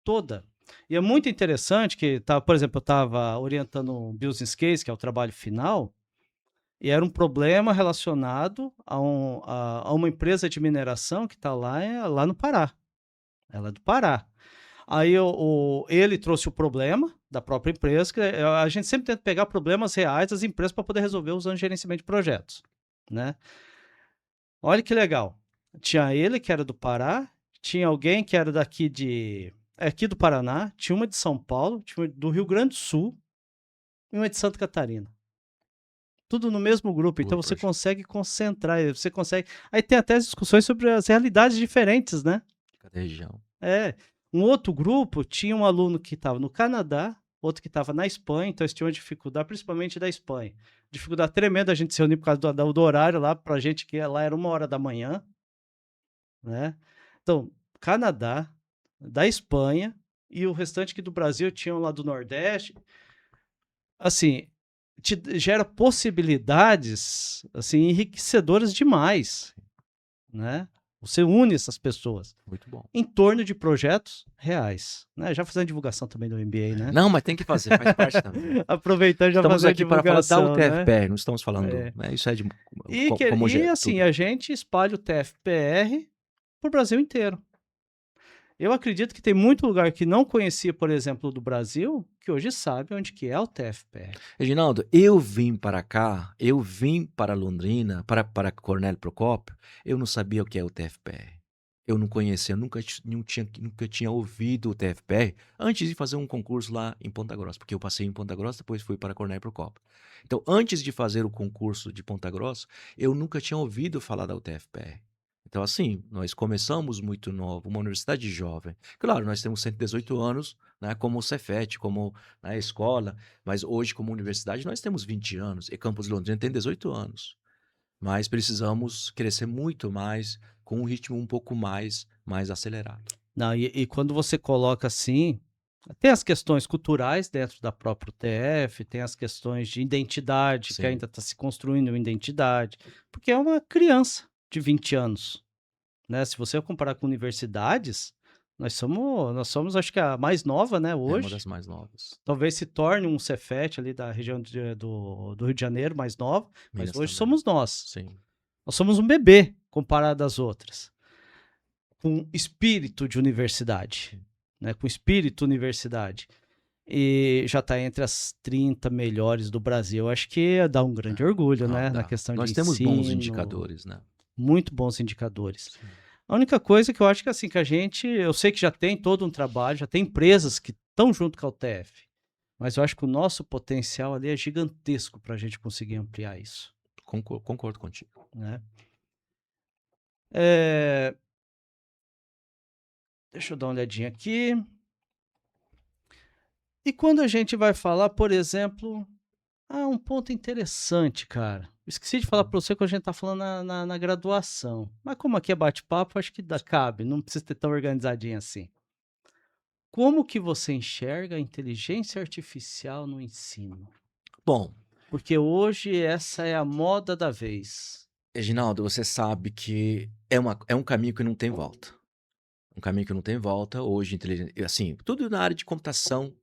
toda. E é muito interessante que, tá, por exemplo, eu estava orientando um business case, que é o trabalho final, e era um problema relacionado a uma empresa de mineração que está lá, lá no Pará. Ela é do Pará. Aí ele trouxe o problema da própria empresa, que a gente sempre tenta pegar problemas reais das empresas para poder resolver usando gerenciamento de projetos, né? Olha que legal. Tinha ele, que era do Pará, tinha alguém que era aqui do Paraná, tinha uma de São Paulo, tinha uma do Rio Grande do Sul e uma de Santa Catarina. Tudo no mesmo grupo, então você consegue concentrar, você consegue. Aí tem até as discussões sobre as realidades diferentes, né? Cada região. É. Um outro grupo tinha um aluno que estava no Canadá, outro que estava na Espanha, então eles tinham uma dificuldade, principalmente da Espanha. Dificuldade tremenda a gente se reunir por causa do horário lá, pra gente que lá era 1h da manhã, né? Então, Canadá, da Espanha e o restante aqui do Brasil tinham lá do Nordeste. Assim, gera possibilidades assim enriquecedoras demais, né? Você une essas pessoas Muito bom. em torno de projetos reais, né? Já fazendo divulgação também do MBA, né? Não, mas tem que fazer, faz parte também. Aproveitando já Estamos fazer a aqui para falar da divulgação, né? UTFPR, não estamos falando, É. né? Isso é de E assim, tudo. a gente espalha o TFPR pro Brasil inteiro. Eu acredito que tem muito lugar que não conhecia, por exemplo, do Brasil, que hoje sabe onde que é o TFPR. Reginaldo, eu vim para cá, eu vim para Londrina, para Cornélio Procópio, eu não sabia o que é o TFPR. Eu não conhecia, nunca tinha ouvido o TFPR antes de fazer um concurso lá em Ponta Grossa, porque eu passei em Ponta Grossa, depois fui para Cornélio Procópio. Então, antes de fazer o concurso de Ponta Grossa, eu nunca tinha ouvido falar da UTFPR. Então, assim, nós começamos muito novo, uma universidade jovem. Claro, nós temos 118 anos, né, como o Cefet, como a escola, mas hoje, como universidade, nós temos 20 anos e Campus Londrina tem 18 anos. Mas precisamos crescer muito mais, com um ritmo um pouco mais acelerado. Não, e quando você coloca assim, tem as questões culturais dentro da própria UTF, tem as questões de identidade, que Sim. ainda está se construindo uma identidade, porque é uma criança de 20 anos, né? Se você comparar com universidades, nós somos acho que a mais nova, né, É uma hoje. das mais novas. Talvez se torne um Cefet ali da região do Rio de Janeiro, mais nova, mas Minas hoje também. somos nós. Sim. Nós somos um bebê comparado às outras, com espírito de universidade, né? Com espírito universidade. E já está entre as 30 melhores do Brasil. Acho que dá um grande orgulho, Não, né? Na dá. questão Nós de temos bons ensino, indicadores, né? muito bons indicadores. Sim. A única coisa que eu acho que assim, que eu sei que já tem todo um trabalho, já tem empresas que estão junto com a UTF, mas eu acho que o nosso potencial ali é gigantesco para a gente conseguir ampliar isso, Concordo contigo. né? Deixa eu dar uma olhadinha aqui. E quando a gente vai falar, por exemplo, um ponto interessante, cara. Esqueci de falar para você quando a gente tá falando na graduação. Mas como aqui é bate-papo, acho que cabe, não precisa ter tão organizadinho assim. Como que você enxerga a inteligência artificial no ensino? Bom, Porque hoje essa é a moda da vez. Reginaldo, você sabe que é um caminho que não tem volta. Um caminho que não tem volta. Hoje, assim, tudo na área de computação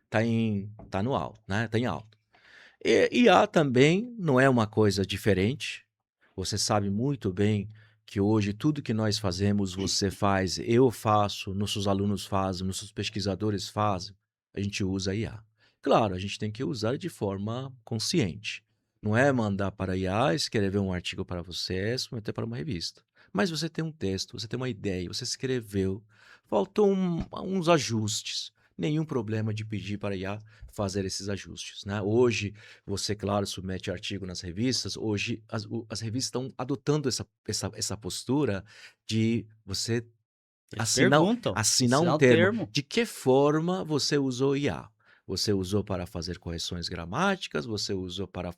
tá no alto, né? Tá em alto. E IA também não é uma coisa diferente. Você sabe muito bem que hoje tudo que nós fazemos, você faz, eu faço, nossos alunos fazem, nossos pesquisadores fazem, a gente usa IA. Claro, a gente tem que usar de forma consciente. Não é mandar para a IA, escrever um artigo para você, submeter para uma revista. Mas você tem um texto, você tem uma ideia, você escreveu, faltou uns ajustes. Nenhum problema de pedir para a IA fazer esses ajustes, né? Hoje, você, claro, submete artigo nas revistas. Hoje, as revistas estão adotando essa postura de você Eles assinar perguntam, um assinar o termo. termo. De que forma você usou IA? Você usou para fazer correções gramáticas? Você usou para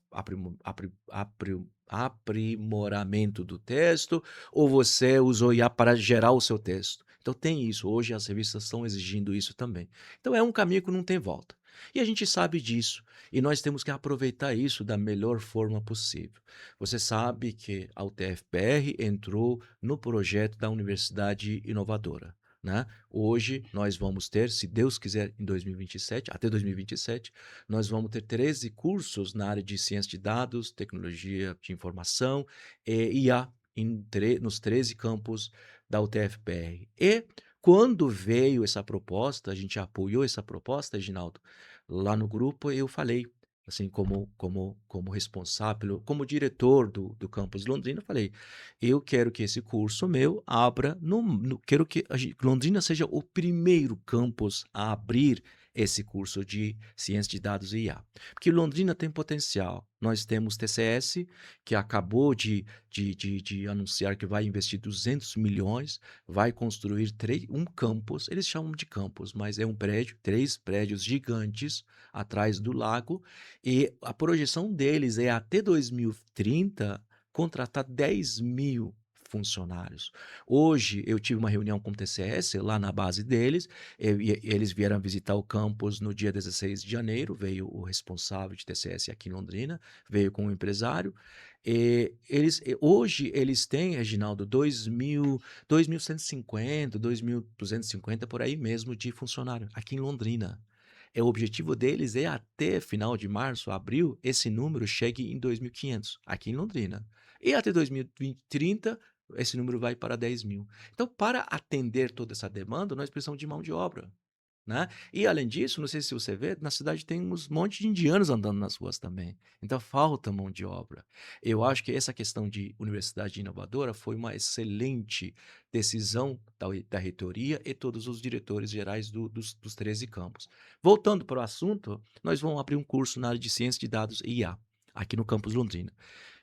aprimoramento do texto? Ou você usou IA para gerar o seu texto? Então tem isso. Hoje as revistas estão exigindo isso também. Então é um caminho que não tem volta. E a gente sabe disso. E nós temos que aproveitar isso da melhor forma possível. Você sabe que a UTFPR entrou no projeto da Universidade Inovadora. né? Hoje nós vamos ter, se Deus quiser, em 2027, até 2027, nós vamos ter 13 cursos na área de ciência de dados, tecnologia de informação e IA nos 13 campos da UTFPR. E quando veio essa proposta, a gente apoiou essa proposta, Reginaldo, lá no grupo eu falei, assim, como responsável, como diretor do campus Londrina, eu falei, eu quero que esse curso meu abra, quero que Londrina seja o primeiro campus a abrir esse curso de ciência de dados e IA. Porque Londrina tem potencial. Nós temos TCS, que acabou de anunciar que vai investir 200 milhões, vai construir um campus, eles chamam de campus, mas é um prédio, 3 prédios gigantes atrás do lago, e a projeção deles é até 2030 contratar 10 mil funcionários. Hoje eu tive uma reunião com o TCS lá na base deles, eles vieram visitar o campus no dia 16 de janeiro, veio o responsável de TCS aqui em Londrina, veio com um empresário, hoje eles têm, Reginaldo, 2.150, 2.250 por aí mesmo de funcionário aqui em Londrina. O objetivo deles é até final de março, abril, esse número chegue em 2.500 aqui em Londrina. E até 2030, esse número vai para 10 mil. Então, para atender toda essa demanda, nós precisamos de mão de obra, né? E além disso, não sei se você vê, na cidade tem uns monte de indianos andando nas ruas também. Então falta mão de obra. Eu acho que essa questão de universidade inovadora foi uma excelente decisão da reitoria e todos os diretores gerais dos 13 campos. Voltando para o assunto, nós vamos abrir um curso na área de ciência de dados e IA, aqui no campus Londrina.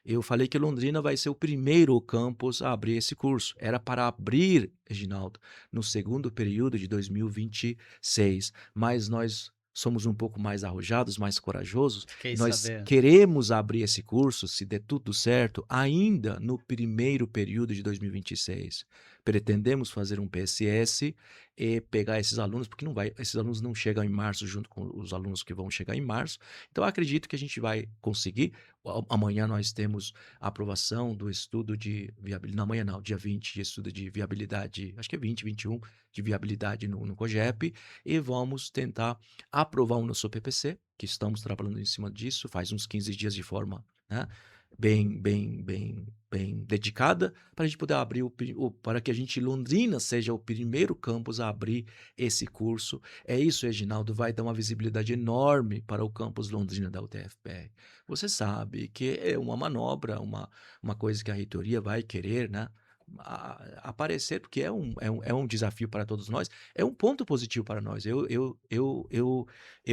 Eu falei que Londrina vai ser o primeiro campus a abrir esse curso. Era para abrir, Reginaldo, no segundo período de 2026, mas nós somos um pouco mais arrojados, mais corajosos. Fiquei Nós sabendo. queremos abrir esse curso, se der tudo certo, ainda no primeiro período de 2026. Pretendemos fazer um PSS e pegar esses alunos, porque esses alunos não chegam em março junto com os alunos que vão chegar em março. Então, acredito que a gente vai conseguir. Amanhã nós temos a aprovação do estudo de viabilidade, não, amanhã não, dia 20, de estudo de viabilidade, acho que é 20, 21, de viabilidade no COGEP, e vamos tentar aprovar o nosso PPC, que estamos trabalhando em cima disso, faz uns 15 dias de forma, né, bem dedicada, para a gente poder abrir para que a gente, Londrina, seja o primeiro campus a abrir esse curso. É isso, Reginaldo, vai dar uma visibilidade enorme para o campus Londrina da UTFPR. Você sabe que é uma manobra, uma coisa que a reitoria vai querer, né, aparecer, porque é um desafio para todos nós, é um ponto positivo para nós. Eu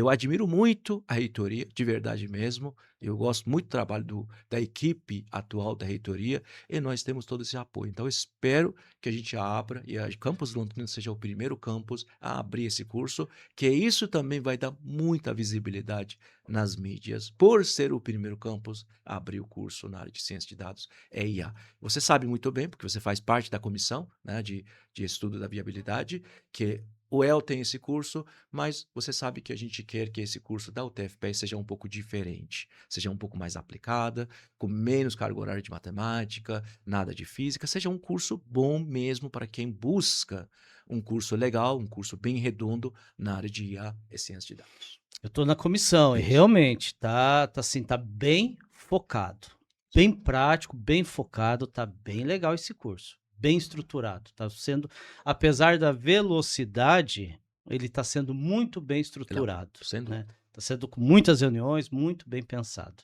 admiro muito a reitoria, de verdade mesmo. Eu gosto muito do trabalho da equipe atual da reitoria, e nós temos todo esse apoio. Então, eu espero que a gente abra e a Campus Londrina seja o primeiro campus a abrir esse curso, que isso também vai dar muita visibilidade nas mídias, por ser o primeiro campus a abrir o curso na área de ciência de dados e IA. Você sabe muito bem, porque você faz parte da comissão, né, de estudo da viabilidade, que o EL tem esse curso, mas você sabe que a gente quer que esse curso da UTFPR seja um pouco diferente, seja um pouco mais aplicada, com menos carga horária de matemática, nada de física, seja um curso bom mesmo para quem busca um curso legal, um curso bem redondo na área de IA e ciência de dados. Eu estou na comissão e Isso. realmente tá assim, tá bem focado, bem prático, bem focado, tá bem legal esse curso, bem estruturado, tá sendo, apesar da velocidade, ele está sendo muito bem estruturado, Sem né? dúvida. Está sendo com muitas reuniões, muito bem pensado.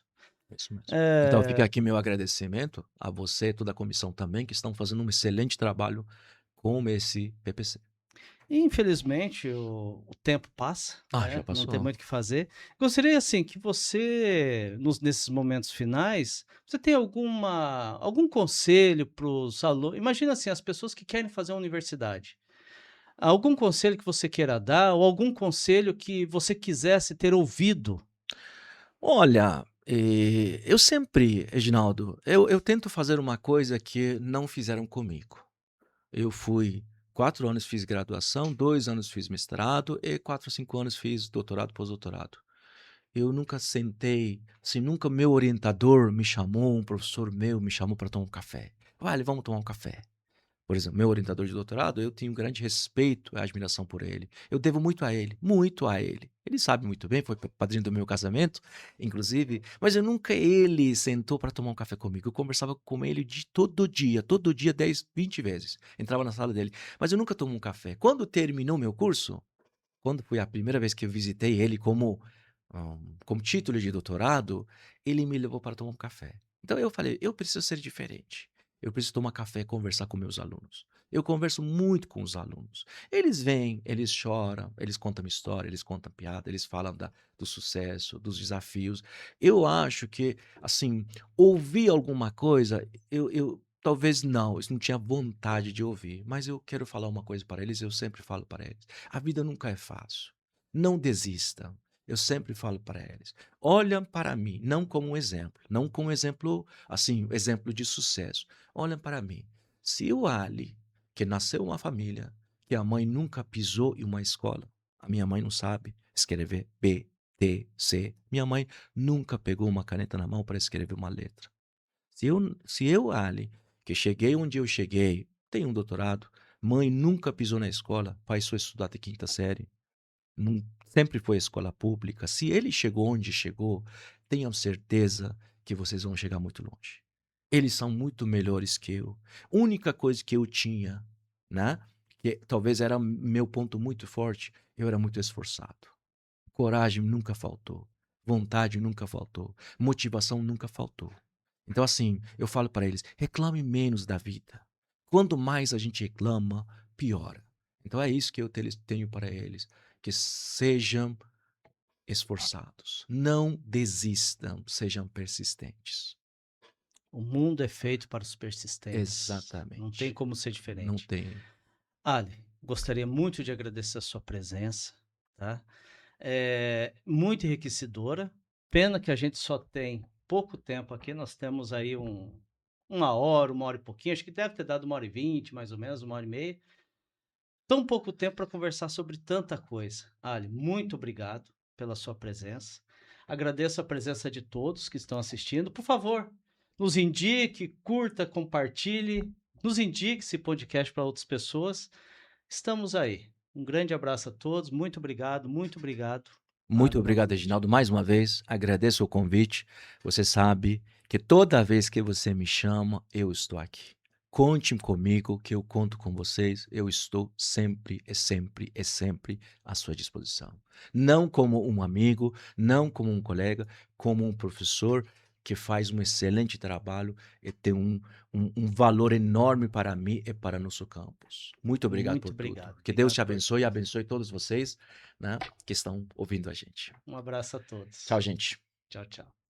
Isso mesmo. Então fica aqui meu agradecimento a você e toda a comissão também, que estão fazendo um excelente trabalho com esse PPC. Infelizmente, o tempo passa, Já né, não tem passou. muito o que fazer. Gostaria, assim, que você, nesses momentos finais, você tem algum conselho para os alunos? Imagina assim, as pessoas que querem fazer a universidade. Algum conselho que você queira dar ou algum conselho que você quisesse ter ouvido? Olha, eu sempre, Reginaldo, eu tento fazer uma coisa que não fizeram comigo. Eu fui 4 anos fiz graduação, 2 anos fiz mestrado e 4 a 5 anos fiz doutorado, pós-doutorado. Eu nunca sentei, assim, nunca meu orientador me chamou, um professor meu me chamou para tomar um café. Vale, vamos tomar um café. Por exemplo, meu orientador de doutorado, eu tenho grande respeito e admiração por ele. Eu devo muito a ele, muito a ele. Ele sabe muito bem, foi padrinho do meu casamento, inclusive, mas eu nunca ele sentou para tomar um café comigo. Eu conversava com ele de todo dia, 10, 20 vezes. Entrava na sala dele, mas eu nunca tomei um café. Quando terminou meu curso, quando foi a primeira vez que eu visitei ele como título de doutorado, ele me levou para tomar um café. Então eu falei, eu preciso ser diferente. Eu preciso tomar café e conversar com meus alunos. Eu converso muito com os alunos. Eles vêm, eles choram, eles contam história, eles contam piada, eles falam do sucesso, dos desafios. Eu acho que, assim, ouvir alguma coisa, talvez não, eu não tinha vontade de ouvir, mas eu quero falar uma coisa para eles, eu sempre falo para eles. A vida nunca é fácil. Não desistam. Eu sempre falo para eles. Olham para mim, não como um exemplo, não como exemplo, assim, exemplo de sucesso. Olham para mim. Se o Ali, que nasceu em uma família, que a mãe nunca pisou em uma escola, a minha mãe não sabe escrever B, T, C. Minha mãe nunca pegou uma caneta na mão para escrever uma letra. Se eu, Ali, que cheguei onde eu cheguei, tenho um doutorado, mãe nunca pisou na escola, pai só estudou até quinta série, sempre foi escola pública. Se ele chegou onde chegou, tenham certeza que vocês vão chegar muito longe. Eles são muito melhores que eu. Única coisa que eu tinha, né, que talvez era meu ponto muito forte, eu era muito esforçado. Coragem nunca faltou, vontade nunca faltou, motivação nunca faltou. Então, assim, eu falo para eles: reclame menos da vida. Quanto mais a gente reclama, piora. Então, é isso que eu tenho para eles: que sejam esforçados, não desistam, sejam persistentes. O mundo é feito para os persistentes. Não tem Exatamente. como ser Não diferente. tem. Ali, gostaria muito de agradecer a sua presença, tá? É muito enriquecedora. Pena que a gente só tem pouco tempo aqui. Nós temos aí uma hora e pouquinho. Acho que deve ter dado 1h20, mais ou menos, 1h30. Tão pouco tempo para conversar sobre tanta coisa. Ali, muito obrigado pela sua presença. Agradeço a presença de todos que estão assistindo. Por favor, nos indique, curta, compartilhe, nos indique esse podcast para outras pessoas. Estamos aí. Um grande abraço a todos. Muito obrigado, Muito Ali, obrigado, novamente. Reginaldo. Mais uma vez, agradeço o convite. Você sabe que toda vez que você me chama, eu estou aqui. Conte comigo, que eu conto com vocês. Eu estou sempre, e sempre, e sempre à sua disposição. Não como um amigo, não como um colega, como um professor que faz um excelente trabalho e tem um valor enorme para mim e para nosso campus. Muito obrigado Muito por tudo. obrigado. Que Deus te Obrigado por abençoe e tudo. abençoe todos vocês, né, que estão ouvindo a gente. Um abraço a Tchau, todos. gente. Tchau, tchau.